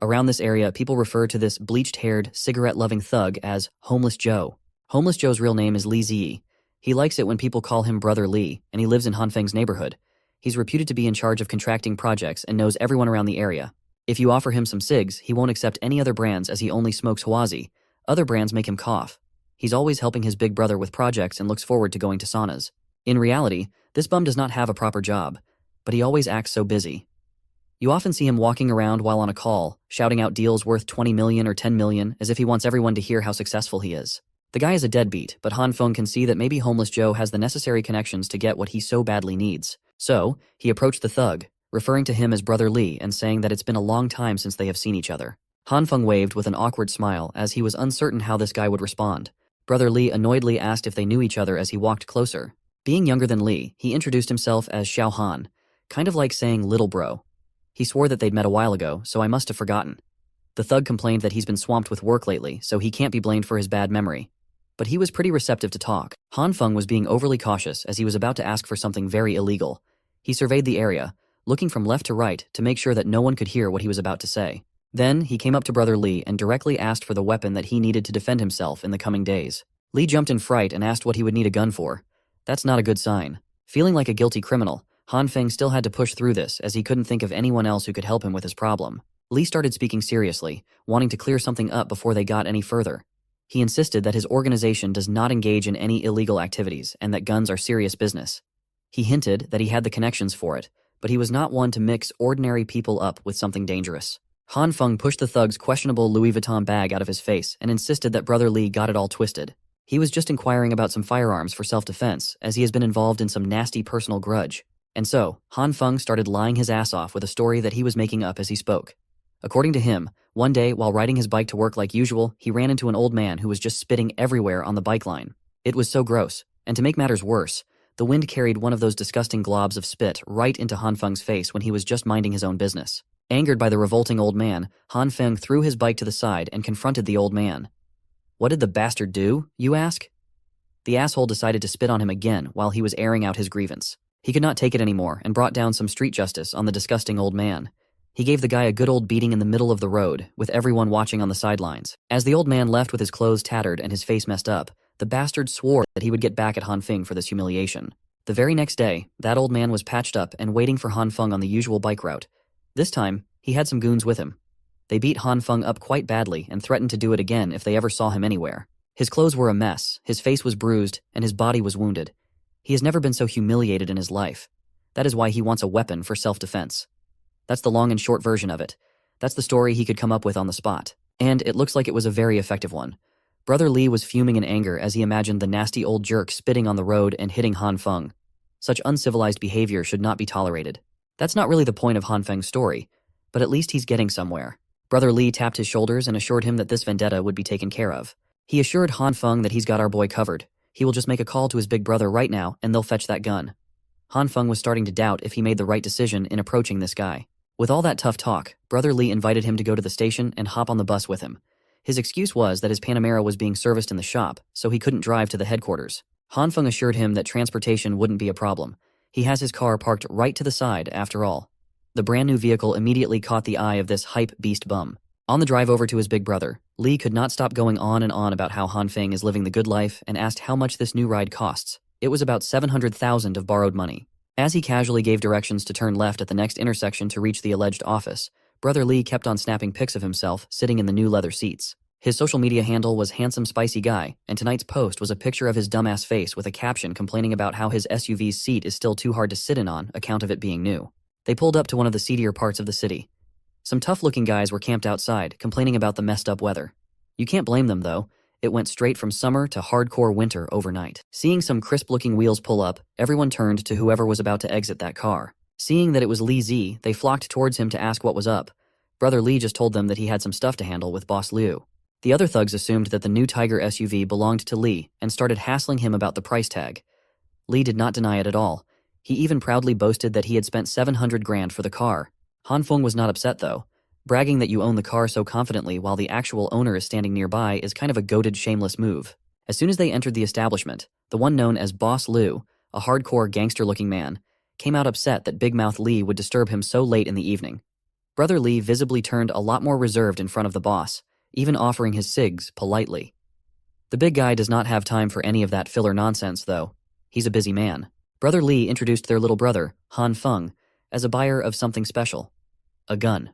Around this area, people refer to this bleached-haired, cigarette-loving thug as Homeless Joe. Homeless Joe's real name is Li Ziyi. He likes it when people call him Brother Li, and he lives in Han Feng's neighborhood. He's reputed to be in charge of contracting projects and knows everyone around the area. If you offer him some cigs, he won't accept any other brands as he only smokes Hawazi. Other brands make him cough. He's always helping his big brother with projects and looks forward to going to saunas. In reality, this bum does not have a proper job, but he always acts so busy. You often see him walking around while on a call, shouting out deals worth 20 million or 10 million as if he wants everyone to hear how successful he is. The guy is a deadbeat, but Han Feng can see that maybe homeless Joe has the necessary connections to get what he so badly needs. So, he approached the thug, referring to him as Brother Lee and saying that it's been a long time since they have seen each other. Han Feng waved with an awkward smile as he was uncertain how this guy would respond. Brother Lee annoyedly asked if they knew each other as he walked closer. Being younger than Lee, he introduced himself as Xiao Han, kind of like saying little bro. He swore that they'd met a while ago, so I must have forgotten. The thug complained that he's been swamped with work lately, so he can't be blamed for his bad memory. But he was pretty receptive to talk. Han Feng was being overly cautious as he was about to ask for something very illegal. He surveyed the area, looking from left to right to make sure that no one could hear what he was about to say. Then, he came up to Brother Lee and directly asked for the weapon that he needed to defend himself in the coming days. Lee jumped in fright and asked what he would need a gun for. That's not a good sign. Feeling like a guilty criminal, Han Feng still had to push through this as he couldn't think of anyone else who could help him with his problem. Lee started speaking seriously, wanting to clear something up before they got any further. He insisted that his organization does not engage in any illegal activities and that guns are serious business. He hinted that he had the connections for it, but he was not one to mix ordinary people up with something dangerous. Han Feng pushed the thug's questionable Louis Vuitton bag out of his face and insisted that Brother Lee got it all twisted. He was just inquiring about some firearms for self-defense, as he has been involved in some nasty personal grudge. And so, Han Feng started lying his ass off with a story that he was making up as he spoke. According to him, one day while riding his bike to work like usual, he ran into an old man who was just spitting everywhere on the bike line. It was so gross, and to make matters worse, the wind carried one of those disgusting globs of spit right into Han Feng's face when he was just minding his own business. Angered by the revolting old man, Han Feng threw his bike to the side and confronted the old man. What did the bastard do, you ask? The asshole decided to spit on him again while he was airing out his grievance. He could not take it anymore and brought down some street justice on the disgusting old man. He gave the guy a good old beating in the middle of the road, with everyone watching on the sidelines. As the old man left with his clothes tattered and his face messed up, the bastard swore that he would get back at Han Feng for this humiliation. The very next day, that old man was patched up and waiting for Han Feng on the usual bike route. This time, he had some goons with him. They beat Han Feng up quite badly and threatened to do it again if they ever saw him anywhere. His clothes were a mess, his face was bruised, and his body was wounded. He has never been so humiliated in his life. That is why he wants a weapon for self-defense. That's the long and short version of it. That's the story he could come up with on the spot. And it looks like it was a very effective one. Brother Lee was fuming in anger as he imagined the nasty old jerk spitting on the road and hitting Han Feng. Such uncivilized behavior should not be tolerated. That's not really the point of Han Feng's story, but at least he's getting somewhere. Brother Lee tapped his shoulders and assured him that this vendetta would be taken care of. He assured Han Feng that he's got our boy covered. He will just make a call to his big brother right now and they'll fetch that gun. Han Feng was starting to doubt if he made the right decision in approaching this guy. With all that tough talk, Brother Lee invited him to go to the station and hop on the bus with him. His excuse was that his Panamera was being serviced in the shop, so he couldn't drive to the headquarters. Han Feng assured him that transportation wouldn't be a problem. He has his car parked right to the side, after all. The brand new vehicle immediately caught the eye of this hype beast bum. On the drive over to his big brother, Lee could not stop going on and on about how Han Feng is living the good life and asked how much this new ride costs. It was about 700,000 of borrowed money. As he casually gave directions to turn left at the next intersection to reach the alleged office, Brother Lee kept on snapping pics of himself sitting in the new leather seats. His social media handle was Handsome Spicy Guy, and tonight's post was a picture of his dumbass face with a caption complaining about how his SUV's seat is still too hard to sit in on account of it being new. They pulled up to one of the seedier parts of the city. Some tough-looking guys were camped outside, complaining about the messed-up weather. You can't blame them, though. It went straight from summer to hardcore winter overnight. Seeing some crisp-looking wheels pull up, everyone turned to whoever was about to exit that car. Seeing that it was Lee Z, they flocked towards him to ask what was up. Brother Lee just told them that he had some stuff to handle with Boss Liu. The other thugs assumed that the new Tiger SUV belonged to Lee and started hassling him about the price tag. Lee did not deny it at all. He even proudly boasted that he had spent 700 grand for the car. Han Feng was not upset, though. Bragging that you own the car so confidently while the actual owner is standing nearby is kind of a goated, shameless move. As soon as they entered the establishment, the one known as Boss Liu, a hardcore gangster-looking man, came out upset that Big Mouth Lee would disturb him so late in the evening. Brother Lee visibly turned a lot more reserved in front of the boss, even offering his cigs politely. The big guy does not have time for any of that filler nonsense, though. He's a busy man. Brother Lee introduced their little brother, Han Feng, as a buyer of something special. A gun.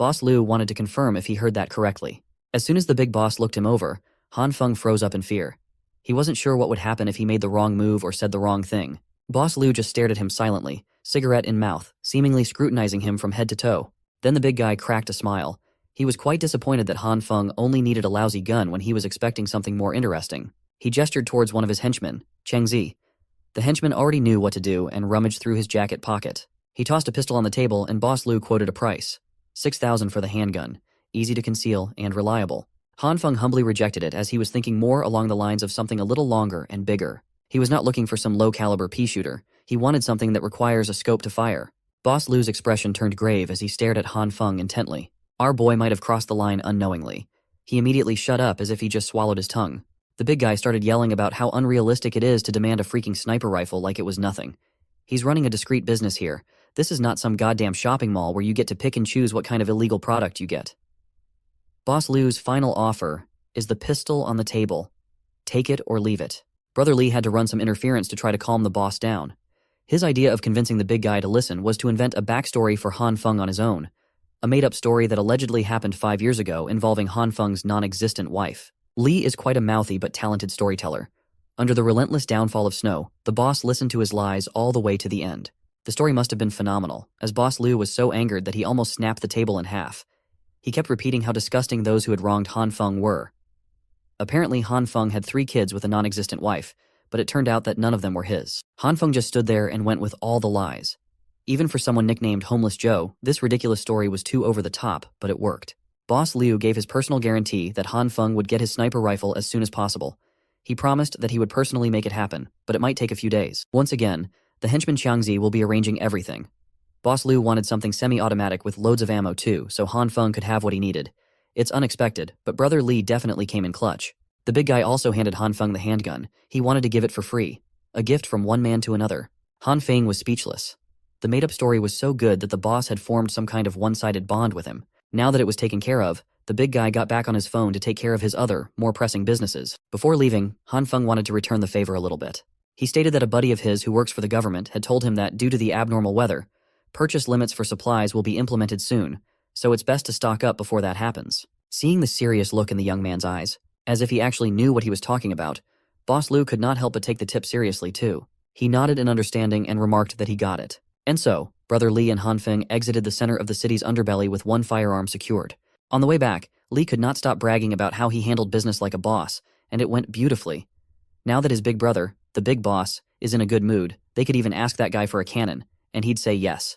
Boss Liu wanted to confirm if he heard that correctly. As soon as the big boss looked him over, Han Feng froze up in fear. He wasn't sure what would happen if he made the wrong move or said the wrong thing. Boss Liu just stared at him silently, cigarette in mouth, seemingly scrutinizing him from head to toe. Then the big guy cracked a smile. He was quite disappointed that Han Feng only needed a lousy gun when he was expecting something more interesting. He gestured towards one of his henchmen, Cheng Zi. The henchman already knew what to do and rummaged through his jacket pocket. He tossed a pistol on the table and Boss Liu quoted a price. 6,000 for the handgun, easy to conceal and reliable. Han Feng humbly rejected it as he was thinking more along the lines of something a little longer and bigger. He was not looking for some low-caliber pea shooter. He wanted something that requires a scope to fire. Boss Liu's expression turned grave as he stared at Han Feng intently. Our boy might have crossed the line unknowingly. He immediately shut up as if he just swallowed his tongue. The big guy started yelling about how unrealistic it is to demand a freaking sniper rifle like it was nothing. He's running a discreet business here. This is not some goddamn shopping mall where you get to pick and choose what kind of illegal product you get. Boss Liu's final offer is the pistol on the table. Take it or leave it. Brother Li had to run some interference to try to calm the boss down. His idea of convincing the big guy to listen was to invent a backstory for Han Feng on his own. A made-up story that allegedly happened 5 years ago involving Han Feng's non-existent wife. Li is quite a mouthy but talented storyteller. Under the relentless downfall of snow, the boss listened to his lies all the way to the end. The story must have been phenomenal, as Boss Liu was so angered that he almost snapped the table in half. He kept repeating how disgusting those who had wronged Han Feng were. Apparently, Han Feng had 3 kids with a non-existent wife, but it turned out that none of them were his. Han Feng just stood there and went with all the lies. Even for someone nicknamed Homeless Joe, this ridiculous story was too over the top, but it worked. Boss Liu gave his personal guarantee that Han Feng would get his sniper rifle as soon as possible. He promised that he would personally make it happen, but it might take a few days. Once again, the henchman Xiangzi will be arranging everything. Boss Liu wanted something semi-automatic with loads of ammo too, so Han Feng could have what he needed. It's unexpected, but Brother Li definitely came in clutch. The big guy also handed Han Feng the handgun. He wanted to give it for free. A gift from one man to another. Han Feng was speechless. The made-up story was so good that the boss had formed some kind of one-sided bond with him. Now that it was taken care of, the big guy got back on his phone to take care of his other, more pressing businesses. Before leaving, Han Feng wanted to return the favor a little bit. He stated that a buddy of his who works for the government had told him that due to the abnormal weather, purchase limits for supplies will be implemented soon, so it's best to stock up before that happens. Seeing the serious look in the young man's eyes, as if he actually knew what he was talking about, Boss Liu could not help but take the tip seriously too. He nodded in understanding and remarked that he got it. And so, Brother Li and Han Feng exited the center of the city's underbelly with one firearm secured. On the way back, Li could not stop bragging about how he handled business like a boss, and it went beautifully. Now that his big brother, the big boss, is in a good mood, they could even ask that guy for a cannon, and he'd say yes.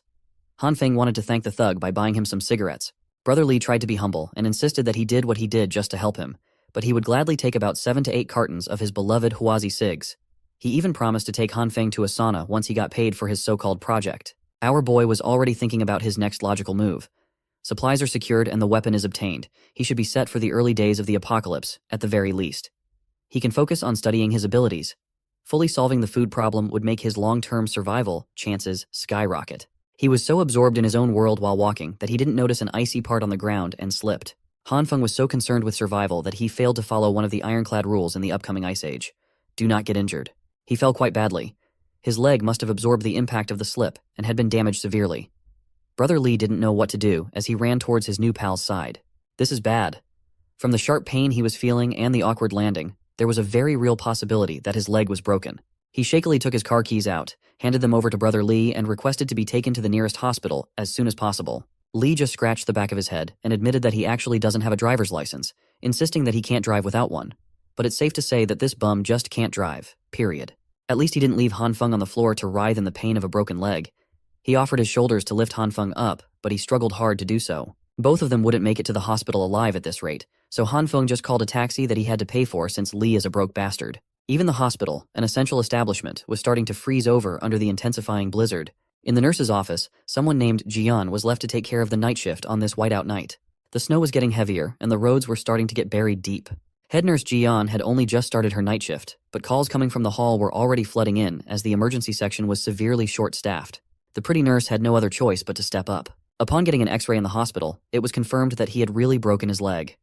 Han Feng wanted to thank the thug by buying him some cigarettes. Brother Li tried to be humble and insisted that he did what he did just to help him, but he would gladly take about 7 to 8 cartons of his beloved Huazi cigs. He even promised to take Han Feng to a sauna once he got paid for his so-called project. Our boy was already thinking about his next logical move. Supplies are secured and the weapon is obtained. He should be set for the early days of the apocalypse, at the very least. He can focus on studying his abilities. Fully solving the food problem would make his long-term survival chances skyrocket. He was so absorbed in his own world while walking that he didn't notice an icy part on the ground and slipped. Han Feng was so concerned with survival that he failed to follow one of the ironclad rules in the upcoming ice age. Do not get injured. He fell quite badly. His leg must have absorbed the impact of the slip and had been damaged severely. Brother Li didn't know what to do as he ran towards his new pal's side. This is bad. From the sharp pain he was feeling and the awkward landing, there was a very real possibility that his leg was broken. He shakily took his car keys out, handed them over to Brother Li, and requested to be taken to the nearest hospital as soon as possible. Li just scratched the back of his head and admitted that he actually doesn't have a driver's license, insisting that he can't drive without one. But it's safe to say that this bum just can't drive, period. At least he didn't leave Han Feng on the floor to writhe in the pain of a broken leg. He offered his shoulders to lift Han Feng up, but he struggled hard to do so. Both of them wouldn't make it to the hospital alive at this rate, so Han Feng just called a taxi that he had to pay for since Li is a broke bastard. Even the hospital, an essential establishment, was starting to freeze over under the intensifying blizzard. In the nurse's office, someone named Jian was left to take care of the night shift on this whiteout night. The snow was getting heavier, and the roads were starting to get buried deep. Head nurse Jian had only just started her night shift, but calls coming from the hall were already flooding in as the emergency section was severely short-staffed. The pretty nurse had no other choice but to step up. Upon getting an x-ray in the hospital, it was confirmed that he had really broken his leg.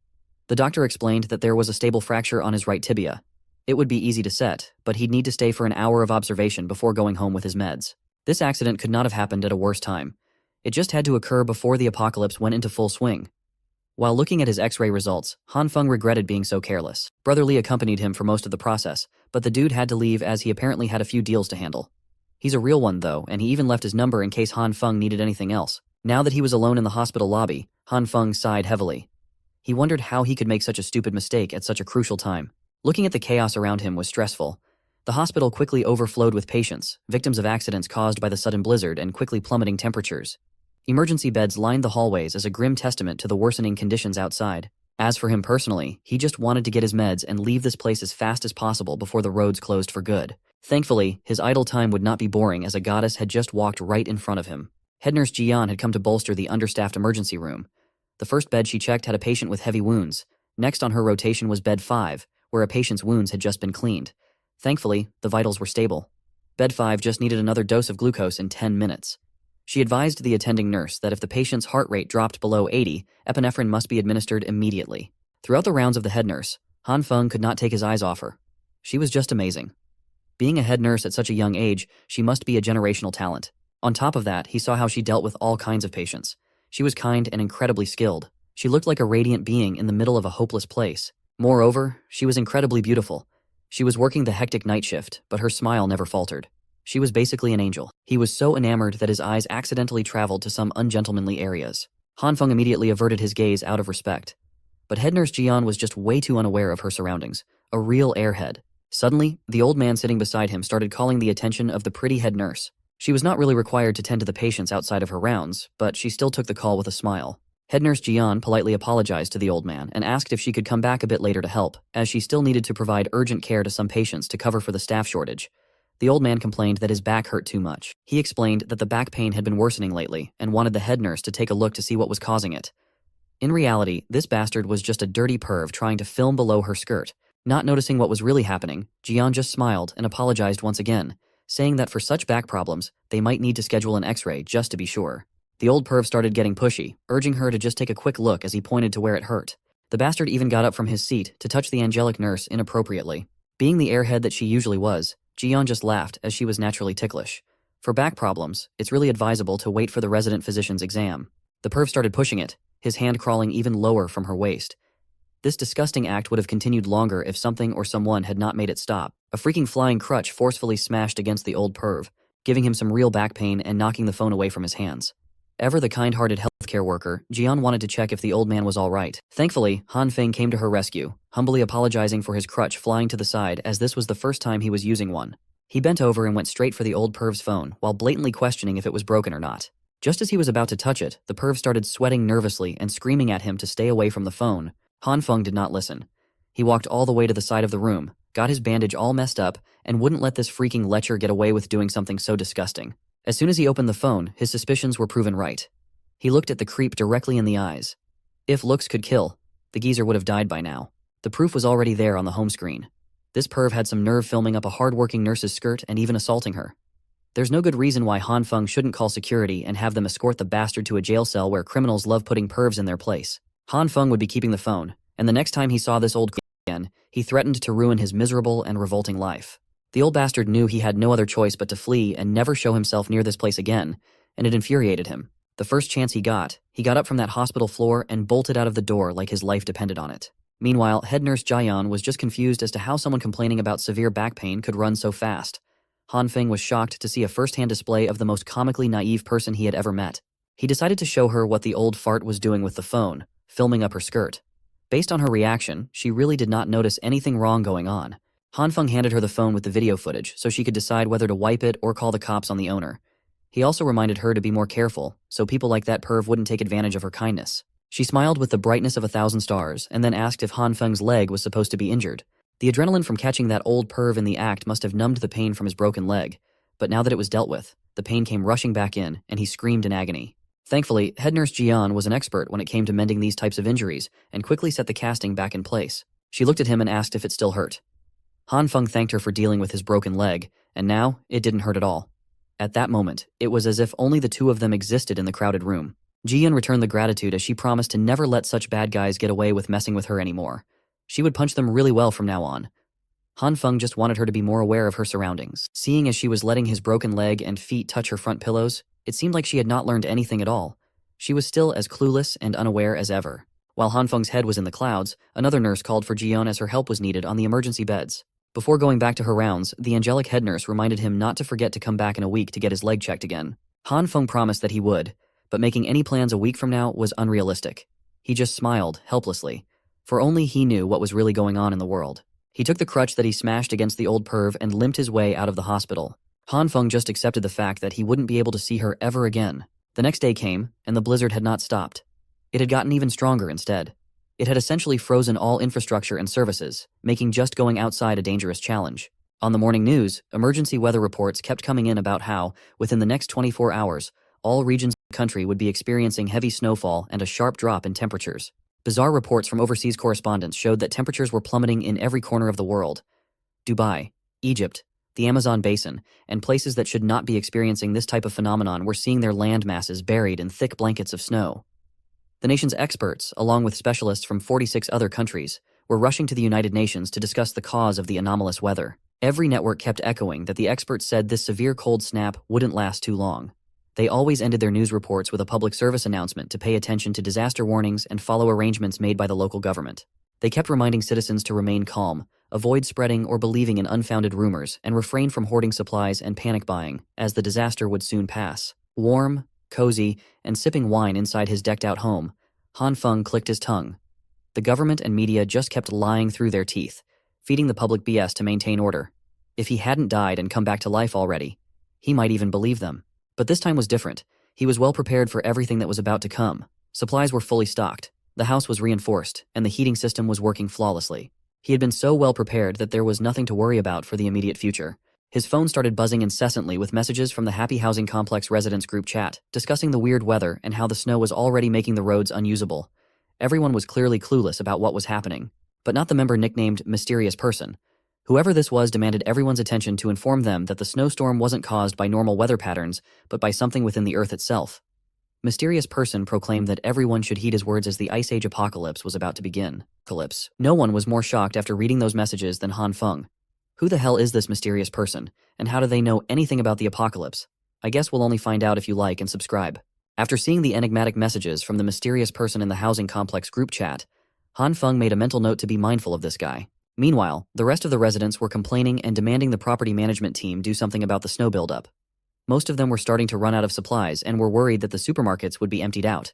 The doctor explained that there was a stable fracture on his right tibia. It would be easy to set, but he'd need to stay for an hour of observation before going home with his meds. This accident could not have happened at a worse time. It just had to occur before the apocalypse went into full swing. While looking at his X-ray results, Han Feng regretted being so careless. Brother Lee accompanied him for most of the process, but the dude had to leave as he apparently had a few deals to handle. He's a real one though, and he even left his number in case Han Feng needed anything else. Now that he was alone in the hospital lobby, Han Feng sighed heavily. He wondered how he could make such a stupid mistake at such a crucial time. Looking at the chaos around him was stressful. The hospital quickly overflowed with patients, victims of accidents caused by the sudden blizzard and quickly plummeting temperatures. Emergency beds lined the hallways as a grim testament to the worsening conditions outside. As for him personally, he just wanted to get his meds and leave this place as fast as possible before the roads closed for good. Thankfully, his idle time would not be boring as a goddess had just walked right in front of him. Head nurse Jian had come to bolster the understaffed emergency room. The first bed she checked had a patient with heavy wounds. Next on her rotation was bed 5, where a patient's wounds had just been cleaned. Thankfully, the vitals were stable. Bed 5 just needed another dose of glucose in 10 minutes. She advised the attending nurse that if the patient's heart rate dropped below 80, epinephrine must be administered immediately. Throughout the rounds of the head nurse, Han Feng could not take his eyes off her. She was just amazing. Being a head nurse at such a young age, she must be a generational talent. On top of that, he saw how she dealt with all kinds of patients. She was kind and incredibly skilled. She looked like a radiant being in the middle of a hopeless place. Moreover, she was incredibly beautiful. She was working the hectic night shift, but her smile never faltered. She was basically an angel. He was so enamored that his eyes accidentally traveled to some ungentlemanly areas. Han Feng immediately averted his gaze out of respect. But head nurse Jian was just way too unaware of her surroundings. A real airhead. Suddenly, the old man sitting beside him started calling the attention of the pretty head nurse. She was not really required to tend to the patients outside of her rounds, but she still took the call with a smile. Head nurse Jian politely apologized to the old man and asked if she could come back a bit later to help, as she still needed to provide urgent care to some patients to cover for the staff shortage. The old man complained that his back hurt too much. He explained that the back pain had been worsening lately and wanted the head nurse to take a look to see what was causing it. In reality, this bastard was just a dirty perv trying to film below her skirt. Not noticing what was really happening, Jian just smiled and apologized once again, saying that for such back problems, they might need to schedule an X-ray just to be sure. The old perv started getting pushy, urging her to just take a quick look as he pointed to where it hurt. The bastard even got up from his seat to touch the angelic nurse inappropriately. Being the airhead that she usually was, Jian just laughed as she was naturally ticklish. For back problems, it's really advisable to wait for the resident physician's exam. The perv started pushing it, his hand crawling even lower from her waist. This disgusting act would have continued longer if something or someone had not made it stop. A freaking flying crutch forcefully smashed against the old perv, giving him some real back pain and knocking the phone away from his hands. Ever the kind-hearted healthcare worker, Jian wanted to check if the old man was all right. Thankfully, Han Feng came to her rescue, humbly apologizing for his crutch flying to the side as this was the first time he was using one. He bent over and went straight for the old perv's phone while blatantly questioning if it was broken or not. Just as he was about to touch it, the perv started sweating nervously and screaming at him to stay away from the phone. Han Feng did not listen. He walked all the way to the side of the room, got his bandage all messed up, and wouldn't let this freaking lecher get away with doing something so disgusting. As soon as he opened the phone, his suspicions were proven right. He looked at the creep directly in the eyes. If looks could kill, the geezer would have died by now. The proof was already there on the home screen. This perv had some nerve filming up a hard-working nurse's skirt and even assaulting her. There's no good reason why Han Feng shouldn't call security and have them escort the bastard to a jail cell where criminals love putting pervs in their place. Han Feng would be keeping the phone, and the next time he saw this old again, he threatened to ruin his miserable and revolting life. The old bastard knew he had no other choice but to flee and never show himself near this place again, and it infuriated him. The first chance he got up from that hospital floor and bolted out of the door like his life depended on it. Meanwhile, head nurse Jian was just confused as to how someone complaining about severe back pain could run so fast. Han Feng was shocked to see a first-hand display of the most comically naive person he had ever met. He decided to show her what the old fart was doing with the phone, filming up her skirt. Based on her reaction, she really did not notice anything wrong going on. Han Feng handed her the phone with the video footage so she could decide whether to wipe it or call the cops on the owner. He also reminded her to be more careful, so people like that perv wouldn't take advantage of her kindness. She smiled with the brightness of 1,000 stars and then asked if Han Feng's leg was supposed to be injured. The adrenaline from catching that old perv in the act must have numbed the pain from his broken leg, but now that it was dealt with, the pain came rushing back in and he screamed in agony. Thankfully, head nurse Jian was an expert when it came to mending these types of injuries and quickly set the casting back in place. She looked at him and asked if it still hurt. Han Feng thanked her for dealing with his broken leg, and now it didn't hurt at all. At that moment, it was as if only the two of them existed in the crowded room. Jian returned the gratitude as she promised to never let such bad guys get away with messing with her anymore. She would punch them really well from now on. Han Feng just wanted her to be more aware of her surroundings. Seeing as she was letting his broken leg and feet touch her front pillows, It seemed like she had not learned anything at all. She was still as clueless and unaware as ever. While Hanfeng's head was in the clouds, another nurse called for Jiyeon as her help was needed on the emergency beds. Before going back to her rounds, the angelic head nurse reminded him not to forget to come back in a week to get his leg checked again. Hanfeng promised that he would, but making any plans a week from now was unrealistic. He just smiled, helplessly, for only he knew what was really going on in the world. He took the crutch that he smashed against the old perv and limped his way out of the hospital. Hanfeng just accepted the fact that he wouldn't be able to see her ever again. The next day came, and the blizzard had not stopped. It had gotten even stronger instead. It had essentially frozen all infrastructure and services, making just going outside a dangerous challenge. On the morning news, emergency weather reports kept coming in about how, within the next 24 hours, all regions of the country would be experiencing heavy snowfall and a sharp drop in temperatures. Bizarre reports from overseas correspondents showed that temperatures were plummeting in every corner of the world. Dubai, Egypt, the Amazon basin, and places that should not be experiencing this type of phenomenon were seeing their land masses buried in thick blankets of snow. The nation's experts, along with specialists from 46 other countries, were rushing to the United Nations to discuss the cause of the anomalous weather. Every network kept echoing that the experts said this severe cold snap wouldn't last too long. They always ended their news reports with a public service announcement to pay attention to disaster warnings and follow arrangements made by the local government. They kept reminding citizens to remain calm, avoid spreading or believing in unfounded rumors, and refrain from hoarding supplies and panic buying, as the disaster would soon pass. Warm, cozy, and sipping wine inside his decked-out home, Hanfeng clicked his tongue. The government and media just kept lying through their teeth, feeding the public BS to maintain order. If he hadn't died and come back to life already, he might even believe them. But this time was different. He was well prepared for everything that was about to come. Supplies were fully stocked, the house was reinforced, and the heating system was working flawlessly. He had been so well prepared that there was nothing to worry about for the immediate future. His phone started buzzing incessantly with messages from the Happy Housing Complex residents group chat, discussing the weird weather and how the snow was already making the roads unusable. Everyone was clearly clueless about what was happening, but not the member nicknamed Mysterious Person. Whoever this was demanded everyone's attention to inform them that the snowstorm wasn't caused by normal weather patterns, but by something within the Earth itself. Mysterious Person proclaimed that everyone should heed his words as the Ice Age apocalypse was about to begin. No one was more shocked after reading those messages than Hanfeng. Who the hell is this mysterious person, and how do they know anything about the apocalypse? I guess we'll only find out if you like and subscribe. After seeing the enigmatic messages from the mysterious person in the housing complex group chat, Hanfeng made a mental note to be mindful of this guy. Meanwhile, the rest of the residents were complaining and demanding the property management team do something about the snow buildup. Most of them were starting to run out of supplies and were worried that the supermarkets would be emptied out.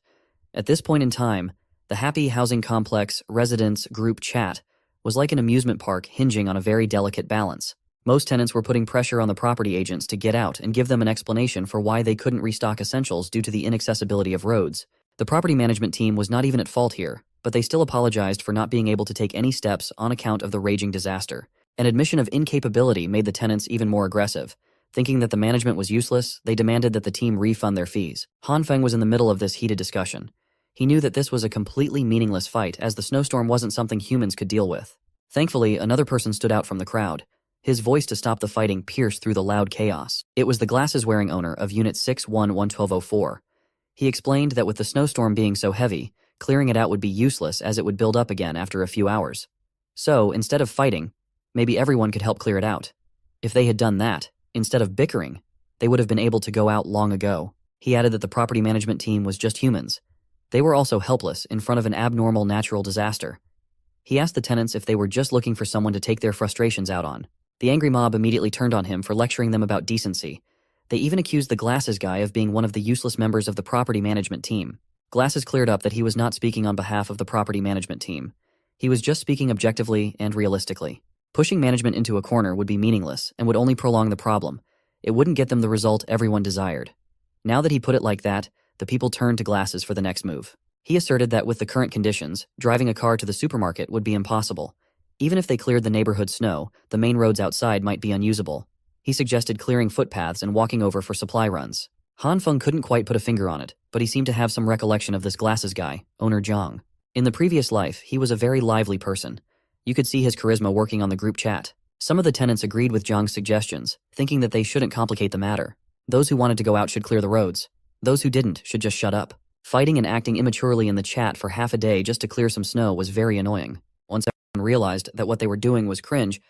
At this point in time, the Happy Housing Complex residents group chat was like an amusement park hinging on a very delicate balance. Most tenants were putting pressure on the property agents to get out and give them an explanation for why they couldn't restock essentials due to the inaccessibility of roads. The property management team was not even at fault here, but they still apologized for not being able to take any steps on account of the raging disaster. An admission of incapability made the tenants even more aggressive. Thinking that the management was useless, they demanded that the team refund their fees. Hanfeng was in the middle of this heated discussion. He knew that this was a completely meaningless fight, as the snowstorm wasn't something humans could deal with. Thankfully, another person stood out from the crowd. His voice to stop the fighting pierced through the loud chaos. It was the glasses-wearing owner of Unit 611-1204. He explained that with the snowstorm being so heavy, clearing it out would be useless as it would build up again after a few hours. So, instead of fighting, maybe everyone could help clear it out. If they had done that, instead of bickering, they would have been able to go out long ago. He added that the property management team was just humans. They were also helpless in front of an abnormal natural disaster. He asked the tenants if they were just looking for someone to take their frustrations out on. The angry mob immediately turned on him for lecturing them about decency. They even accused the Glasses guy of being one of the useless members of the property management team. Glasses cleared up that he was not speaking on behalf of the property management team. He was just speaking objectively and realistically. Pushing management into a corner would be meaningless and would only prolong the problem. It wouldn't get them the result everyone desired. Now that he put it like that, the people turned to Glasses for the next move. He asserted that with the current conditions, driving a car to the supermarket would be impossible. Even if they cleared the neighborhood snow, the main roads outside might be unusable. He suggested clearing footpaths and walking over for supply runs. Hanfeng couldn't quite put a finger on it, but he seemed to have some recollection of this Glasses guy, owner Zhang. In the previous life, he was a very lively person. You could see his charisma working on the group chat. Some of the tenants agreed with Zhang's suggestions, thinking that they shouldn't complicate the matter. Those who wanted to go out should clear the roads. Those who didn't should just shut up. Fighting and acting immaturely in the chat for half a day just to clear some snow was very annoying. Once everyone realized that what they were doing was cringe,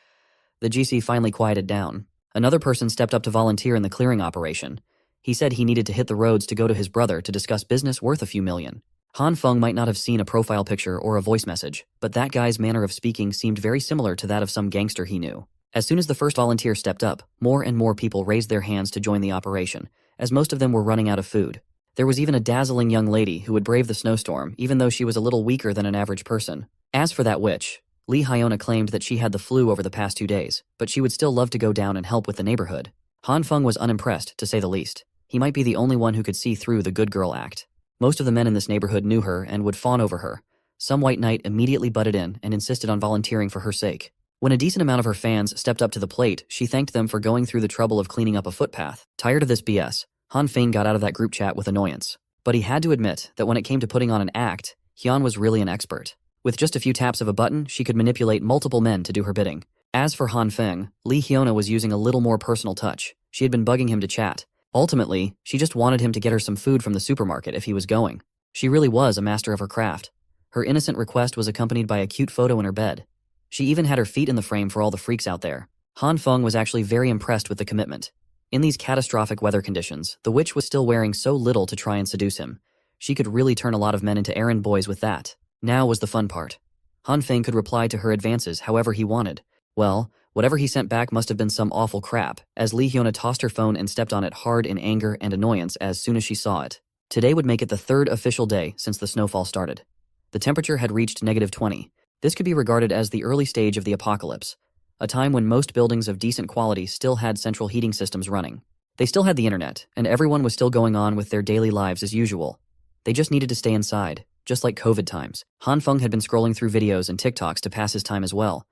the GC finally quieted down. Another person stepped up to volunteer in the clearing operation. He said he needed to hit the roads to go to his brother to discuss business worth a few million. Han Feng might not have seen a profile picture or a voice message, but that guy's manner of speaking seemed very similar to that of some gangster he knew. As soon as the first volunteer stepped up, more and more people raised their hands to join the operation, as most of them were running out of food. There was even a dazzling young lady who would brave the snowstorm, even though she was a little weaker than an average person. As for that witch, Lee Hyona claimed that she had the flu over the past 2 days, but she would still love to go down and help with the neighborhood. Han Feng was unimpressed, to say the least. He might be the only one who could see through the good girl act. Most of the men in this neighborhood knew her and would fawn over her. Some white knight immediately butted in and insisted on volunteering for her sake. When a decent amount of her fans stepped up to the plate, she thanked them for going through the trouble of cleaning up a footpath. Tired of this BS, Han Feng got out of that group chat with annoyance. But he had to admit that when it came to putting on an act, Hyun was really an expert. With just a few taps of a button, she could manipulate multiple men to do her bidding. As for Han Feng, Lee Hyuna was using a little more personal touch. She had been bugging him to chat. Ultimately, she just wanted him to get her some food from the supermarket if he was going. She really was a master of her craft. Her innocent request was accompanied by a cute photo in her bed. She even had her feet in the frame for all the freaks out there. Han Feng was actually very impressed with the commitment. In these catastrophic weather conditions, the witch was still wearing so little to try and seduce him. She could really turn a lot of men into errand boys with that. Now was the fun part. Han Feng could reply to her advances however he wanted. Well, whatever he sent back must have been some awful crap, as Lee Hyuna tossed her phone and stepped on it hard in anger and annoyance as soon as she saw it. Today would make it the 3rd official day since the snowfall started. The temperature had reached -20. This could be regarded as the early stage of the apocalypse, a time when most buildings of decent quality still had central heating systems running. They still had the internet, and everyone was still going on with their daily lives as usual. They just needed to stay inside, just like COVID times. Han Feng had been scrolling through videos and TikToks to pass his time as well.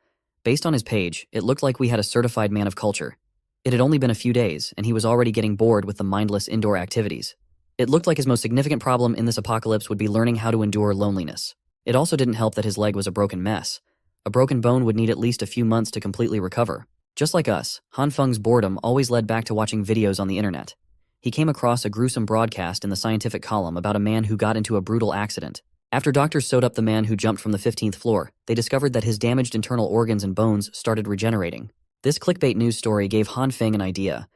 Based on his page, it looked like we had a certified man of culture. It had only been a few days, and he was already getting bored with the mindless indoor activities. It looked like his most significant problem in this apocalypse would be learning how to endure loneliness. It also didn't help that his leg was a broken mess. A broken bone would need at least a few months to completely recover. Just like us, Han Feng's boredom always led back to watching videos on the internet. He came across a gruesome broadcast in the scientific column about a man who got into a brutal accident. After doctors sewed up the man who jumped from the 15th floor, they discovered that his damaged internal organs and bones started regenerating. This clickbait news story gave Han Feng an idea.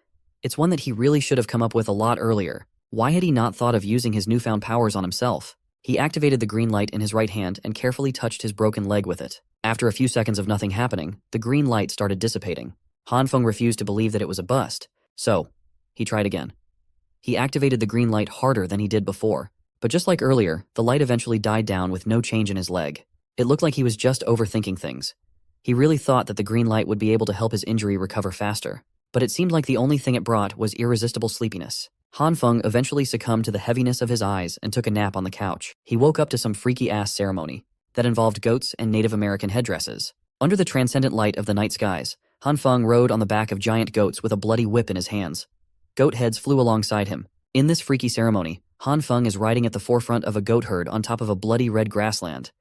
It's one that he really should have come up with a lot earlier. Why had he not thought of using his newfound powers on himself? He activated the green light in his right hand and carefully touched his broken leg with it. After a few seconds of nothing happening, the green light started dissipating. Han Feng refused to believe that it was a bust. So, he tried again. He activated the green light harder than he did before. But just like earlier, the light eventually died down with no change in his leg. It looked like he was just overthinking things. He really thought that the green light would be able to help his injury recover faster. But it seemed like the only thing it brought was irresistible sleepiness. Han Feng eventually succumbed to the heaviness of his eyes and took a nap on the couch. He woke up to some freaky-ass ceremony that involved goats and Native American headdresses. Under the transcendent light of the night skies, Han Feng rode on the back of giant goats with a bloody whip in his hands. Goat heads flew alongside him. In this freaky ceremony, Han Feng is riding at the forefront of a goat herd on top of a bloody red grassland.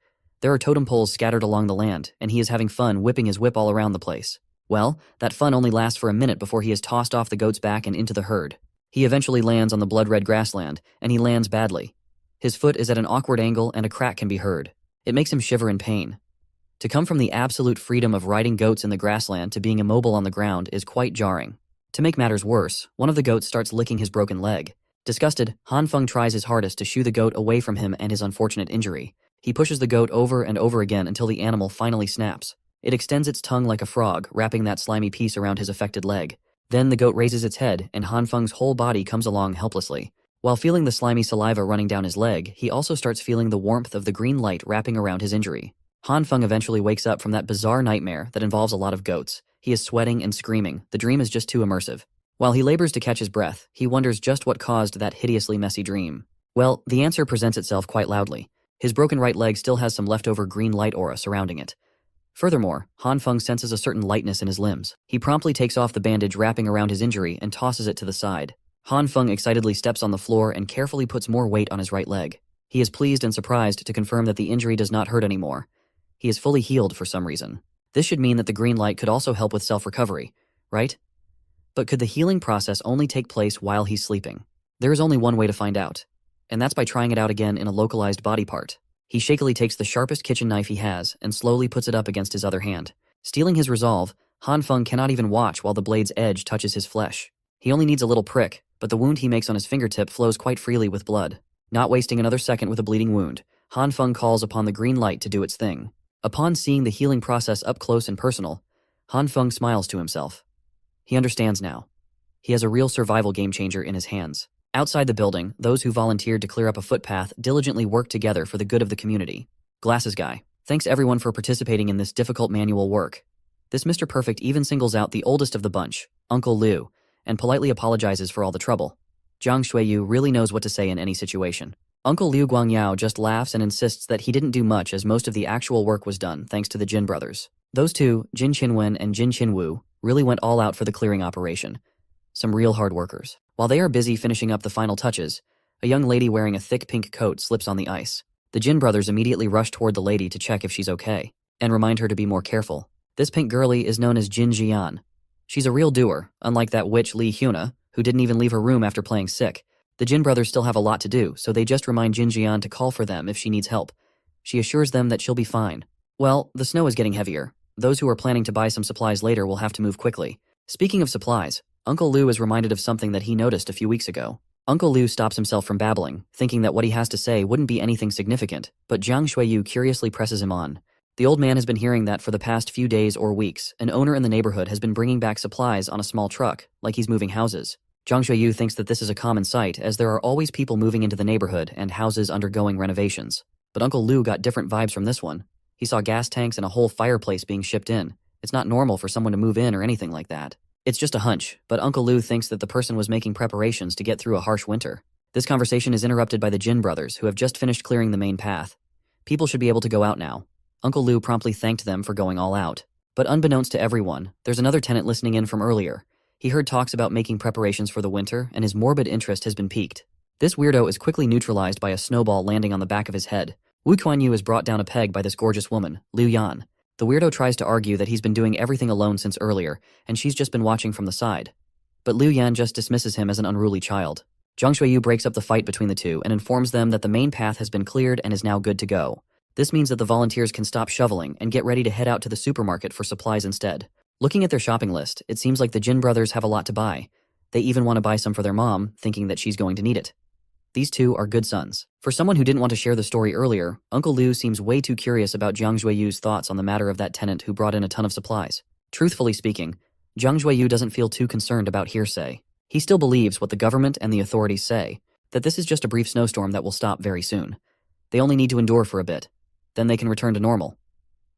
There are totem poles scattered along the land, and he is having fun whipping his whip all around the place. Well, that fun only lasts for a minute before he is tossed off the goat's back and into the herd. He eventually lands on the blood-red grassland, and he lands badly. His foot is at an awkward angle and a crack can be heard. It makes him shiver in pain. To come from the absolute freedom of riding goats in the grassland to being immobile on the ground is quite jarring. To make matters worse, one of the goats starts licking his broken leg. Disgusted, Han Feng tries his hardest to shoo the goat away from him and his unfortunate injury. He pushes the goat over and over again until the animal finally snaps. It extends its tongue like a frog, wrapping that slimy piece around his affected leg. Then the goat raises its head, and Han Feng's whole body comes along helplessly. While feeling the slimy saliva running down his leg, he also starts feeling the warmth of the green light wrapping around his injury. Han Feng eventually wakes up from that bizarre nightmare that involves a lot of goats. He is sweating and screaming. The dream is just too immersive. While he labors to catch his breath, he wonders just what caused that hideously messy dream. Well, the answer presents itself quite loudly. His broken right leg still has some leftover green light aura surrounding it. Furthermore, Han Feng senses a certain lightness in his limbs. He promptly takes off the bandage wrapping around his injury and tosses it to the side. Han Feng excitedly steps on the floor and carefully puts more weight on his right leg. He is pleased and surprised to confirm that the injury does not hurt anymore. He is fully healed for some reason. This should mean that the green light could also help with self-recovery, right? But could the healing process only take place while he's sleeping? There is only one way to find out, and that's by trying it out again in a localized body part. He shakily takes the sharpest kitchen knife he has and slowly puts it up against his other hand. Stealing his resolve, Han Feng cannot even watch while the blade's edge touches his flesh. He only needs a little prick, but the wound he makes on his fingertip flows quite freely with blood. Not wasting another second with a bleeding wound, Han Feng calls upon the green light to do its thing. Upon seeing the healing process up close and personal, Han Feng smiles to himself. He understands now. He has a real survival game-changer in his hands. Outside the building, those who volunteered to clear up a footpath diligently worked together for the good of the community. Glasses guy. Thanks everyone for participating in this difficult manual work. This Mr. Perfect even singles out the oldest of the bunch, Uncle Liu, and politely apologizes for all the trouble. Jiang Shuiyu really knows what to say in any situation. Uncle Liu Guangyao just laughs and insists that he didn't do much as most of the actual work was done thanks to the Jin brothers. Those two, Jin Qinwen and Jin Qinwu, really went all out for the clearing operation. Some real hard workers. While they are busy finishing up the final touches, a young lady wearing a thick pink coat slips on the ice. The Jin brothers immediately rush toward the lady to check if she's okay, and remind her to be more careful. This pink girlie is known as Jin Jian. She's a real doer, unlike that witch Li Hyuna, who didn't even leave her room after playing sick. The Jin brothers still have a lot to do, so they just remind Jin Jian to call for them if she needs help. She assures them that she'll be fine. Well, the snow is getting heavier. Those who are planning to buy some supplies later will have to move quickly. Speaking of supplies, Uncle Liu is reminded of something that he noticed a few weeks ago. Uncle Liu stops himself from babbling, thinking that what he has to say wouldn't be anything significant, but Jiang Shuiyu curiously presses him on. The old man has been hearing that for the past few days or weeks, an owner in the neighborhood has been bringing back supplies on a small truck, like he's moving houses. Jiang Shuiyu thinks that this is a common sight, as there are always people moving into the neighborhood and houses undergoing renovations. But Uncle Liu got different vibes from this one. He saw gas tanks and a whole fireplace being shipped in. It's not normal for someone to move in or anything like that. It's just a hunch, but Uncle Liu thinks that the person was making preparations to get through a harsh winter. This conversation is interrupted by the Jin brothers, who have just finished clearing the main path. People should be able to go out now. Uncle Liu promptly thanked them for going all out. But unbeknownst to everyone, there's another tenant listening in from earlier. He heard talks about making preparations for the winter, and his morbid interest has been piqued. This weirdo is quickly neutralized by a snowball landing on the back of his head. Wu Kuanyu is brought down a peg by this gorgeous woman, Liu Yan. The weirdo tries to argue that he's been doing everything alone since earlier, and she's just been watching from the side. But Liu Yan just dismisses him as an unruly child. Jiang Shuiyu breaks up the fight between the two and informs them that the main path has been cleared and is now good to go. This means that the volunteers can stop shoveling and get ready to head out to the supermarket for supplies instead. Looking at their shopping list, it seems like the Jin brothers have a lot to buy. They even want to buy some for their mom, thinking that she's going to need it. These two are good sons. For someone who didn't want to share the story earlier, Uncle Liu seems way too curious about Jiang Shuiyu's thoughts on the matter of that tenant who brought in a ton of supplies. Truthfully speaking, Jiang Shuiyu doesn't feel too concerned about hearsay. He still believes what the government and the authorities say, that this is just a brief snowstorm that will stop very soon. They only need to endure for a bit. Then they can return to normal.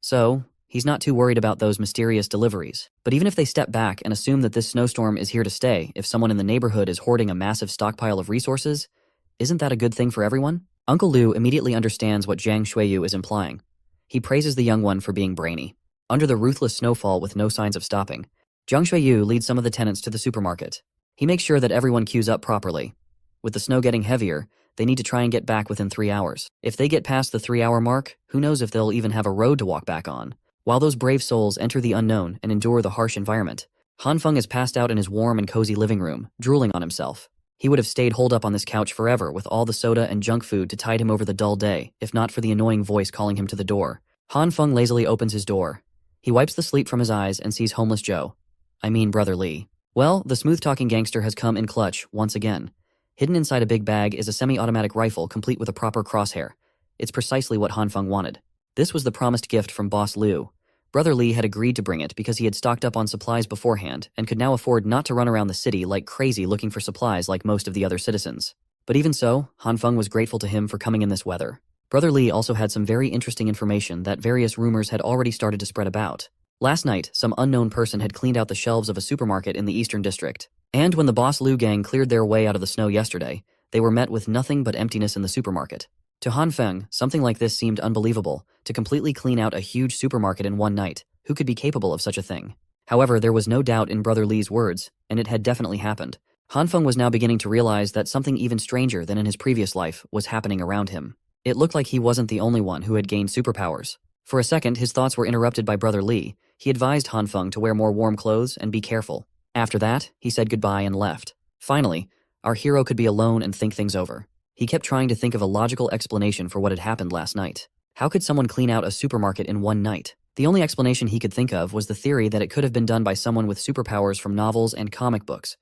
So, he's not too worried about those mysterious deliveries. But even if they step back and assume that this snowstorm is here to stay, if someone in the neighborhood is hoarding a massive stockpile of resources, isn't that a good thing for everyone? Uncle Liu immediately understands what Jiang Shuiyu is implying. He praises the young one for being brainy. Under the ruthless snowfall with no signs of stopping, Jiang Shuiyu leads some of the tenants to the supermarket. He makes sure that everyone queues up properly. With the snow getting heavier, they need to try and get back within 3 hours. If they get past the 3-hour mark, who knows if they'll even have a road to walk back on. While those brave souls enter the unknown and endure the harsh environment, Han Feng is passed out in his warm and cozy living room, drooling on himself. He would have stayed holed up on this couch forever with all the soda and junk food to tide him over the dull day, if not for the annoying voice calling him to the door. Han Feng lazily opens his door. He wipes the sleep from his eyes and sees homeless Joe. I mean Brother Lee. Well, the smooth-talking gangster has come in clutch once again. Hidden inside a big bag is a semi-automatic rifle complete with a proper crosshair. It's precisely what Han Feng wanted. This was the promised gift from Boss Liu. Brother Lee had agreed to bring it because he had stocked up on supplies beforehand and could now afford not to run around the city like crazy looking for supplies like most of the other citizens. But even so, Han Feng was grateful to him for coming in this weather. Brother Lee also had some very interesting information that various rumors had already started to spread about. Last night, some unknown person had cleaned out the shelves of a supermarket in the Eastern District. And when the Boss Liu gang cleared their way out of the snow yesterday, they were met with nothing but emptiness in the supermarket. To Han Feng, something like this seemed unbelievable, to completely clean out a huge supermarket in one night. Who could be capable of such a thing? However, there was no doubt in Brother Lee's words, and it had definitely happened. Han Feng was now beginning to realize that something even stranger than in his previous life was happening around him. It looked like he wasn't the only one who had gained superpowers. For a second, his thoughts were interrupted by Brother Lee. He advised Han Feng to wear more warm clothes and be careful. After that, he said goodbye and left. Finally, our hero could be alone and think things over. He kept trying to think of a logical explanation for what had happened last night. How could someone clean out a supermarket in one night? The only explanation he could think of was the theory that it could have been done by someone with superpowers from novels and comic books.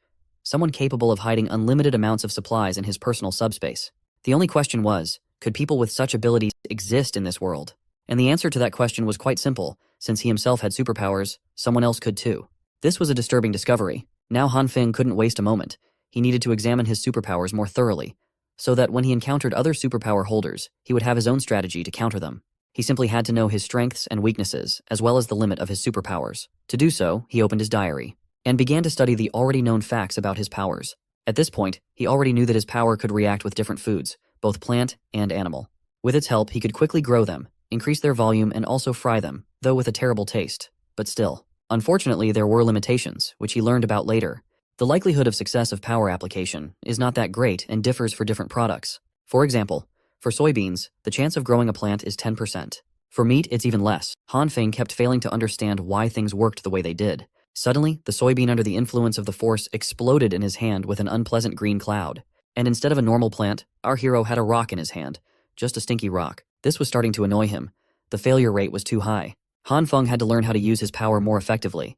someone capable of hiding unlimited amounts of supplies in his personal subspace. The only question was, could people with such abilities exist in this world? And the answer to that question was quite simple. Since he himself had superpowers, someone else could too. This was a disturbing discovery. Now Han Feng couldn't waste a moment. He needed to examine his superpowers more thoroughly, so that when he encountered other superpower holders, he would have his own strategy to counter them. He simply had to know his strengths and weaknesses, as well as the limit of his superpowers. To do so, he opened his diary and began to study the already known facts about his powers. At this point, he already knew that his power could react with different foods, both plant and animal. With its help, he could quickly grow them, increase their volume, and also fry them, though with a terrible taste. But still. Unfortunately, there were limitations, which he learned about later. The likelihood of success of power application is not that great and differs for different products. For example, for soybeans, the chance of growing a plant is 10%. For meat, it's even less. Han Feng kept failing to understand why things worked the way they did. Suddenly, the soybean under the influence of the force exploded in his hand with an unpleasant green cloud. And instead of a normal plant, our hero had a rock in his hand. Just a stinky rock. This was starting to annoy him. The failure rate was too high. Han Feng had to learn how to use his power more effectively.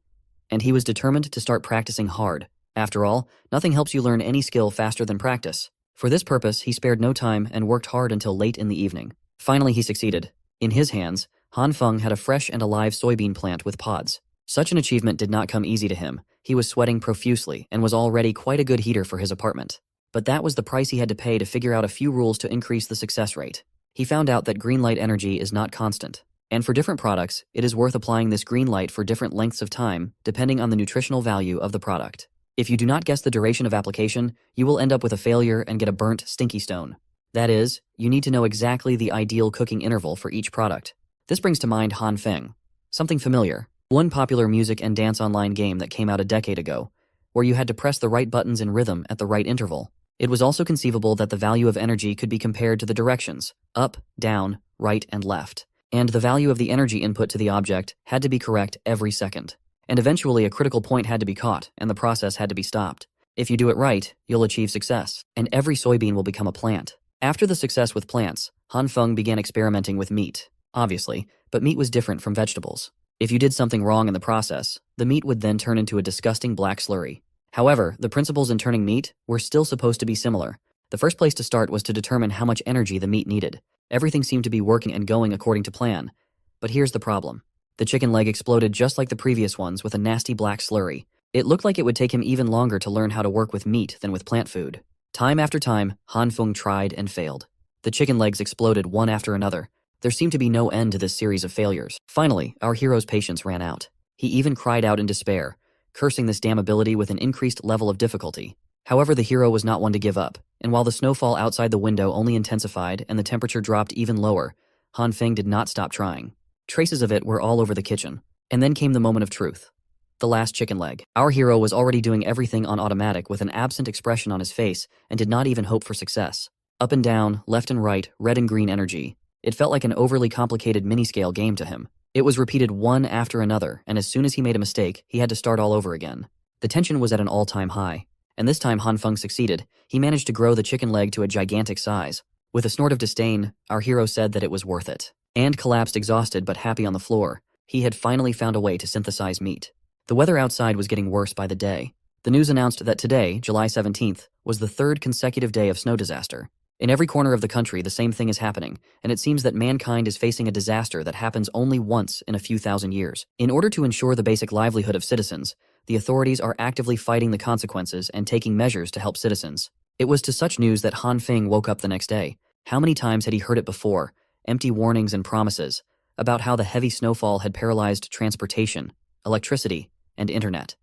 And he was determined to start practicing hard. After all, nothing helps you learn any skill faster than practice. For this purpose, he spared no time and worked hard until late in the evening. Finally, he succeeded. In his hands, Han Feng had a fresh and alive soybean plant with pods. Such an achievement did not come easy to him. He was sweating profusely and was already quite a good heater for his apartment. But that was the price he had to pay to figure out a few rules to increase the success rate. He found out that green light energy is not constant. And for different products, it is worth applying this green light for different lengths of time, depending on the nutritional value of the product. If you do not guess the duration of application, you will end up with a failure and get a burnt, stinky stone. That is, you need to know exactly the ideal cooking interval for each product. This brings to mind Han Feng. Something familiar. One popular music and dance online game that came out a decade ago, where you had to press the right buttons in rhythm at the right interval. It was also conceivable that the value of energy could be compared to the directions, up, down, right, and left. And the value of the energy input to the object had to be correct every second. And eventually a critical point had to be caught, and the process had to be stopped. If you do it right, you'll achieve success, and every soybean will become a plant. After the success with plants, Han Feng began experimenting with meat. Obviously, but meat was different from vegetables. If you did something wrong in the process, the meat would then turn into a disgusting black slurry. However, the principles in turning meat were still supposed to be similar. The first place to start was to determine how much energy the meat needed. Everything seemed to be working and going according to plan. But here's the problem. The chicken leg exploded just like the previous ones with a nasty black slurry. It looked like it would take him even longer to learn how to work with meat than with plant food. Time after time, Han Feng tried and failed. The chicken legs exploded one after another. There seemed to be no end to this series of failures. Finally, our hero's patience ran out. He even cried out in despair, cursing this damn ability with an increased level of difficulty. However, the hero was not one to give up, and while the snowfall outside the window only intensified and the temperature dropped even lower, Han Feng did not stop trying. Traces of it were all over the kitchen. And then came the moment of truth. The last chicken leg. Our hero was already doing everything on automatic with an absent expression on his face and did not even hope for success. Up and down, left and right, red and green energy. It felt like an overly complicated mini-scale game to him. It was repeated one after another, and as soon as he made a mistake, he had to start all over again. The tension was at an all-time high. And this time Han Feng succeeded. He managed to grow the chicken leg to a gigantic size. With a snort of disdain, our hero said that it was worth it. And collapsed exhausted but happy on the floor. He had finally found a way to synthesize meat. The weather outside was getting worse by the day. The news announced that today, July 17th, was the third consecutive day of snow disaster. In every corner of the country, the same thing is happening, and it seems that mankind is facing a disaster that happens only once in a few thousand years. In order to ensure the basic livelihood of citizens, the authorities are actively fighting the consequences and taking measures to help citizens. It was to such news that Han Feng woke up the next day. How many times had he heard it before? Empty warnings and promises about how the heavy snowfall had paralyzed transportation, electricity, and internet.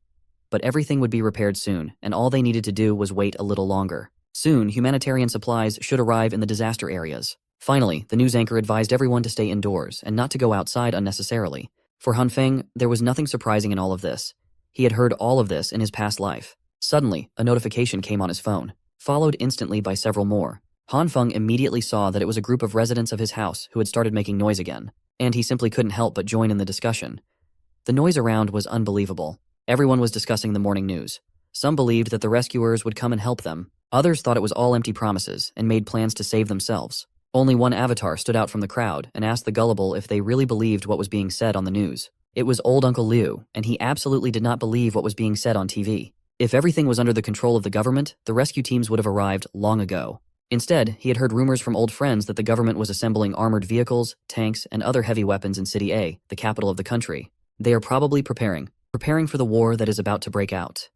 But everything would be repaired soon, and all they needed to do was wait a little longer. Soon, humanitarian supplies should arrive in the disaster areas. Finally, the news anchor advised everyone to stay indoors and not to go outside unnecessarily. For Han Feng, there was nothing surprising in all of this. He had heard all of this in his past life. Suddenly, a notification came on his phone, followed instantly by several more. Han Feng immediately saw that it was a group of residents of his house who had started making noise again, and he simply couldn't help but join in the discussion. The noise around was unbelievable. Everyone was discussing the morning news. Some believed that the rescuers would come and help them. Others thought it was all empty promises and made plans to save themselves. Only one avatar stood out from the crowd and asked the gullible if they really believed what was being said on the news. It was old Uncle Liu, and he absolutely did not believe what was being said on TV. If everything was under the control of the government, the rescue teams would have arrived long ago. Instead, he had heard rumors from old friends that the government was assembling armored vehicles, tanks, and other heavy weapons in City A, the capital of the country. They are probably preparing for the war that is about to break out.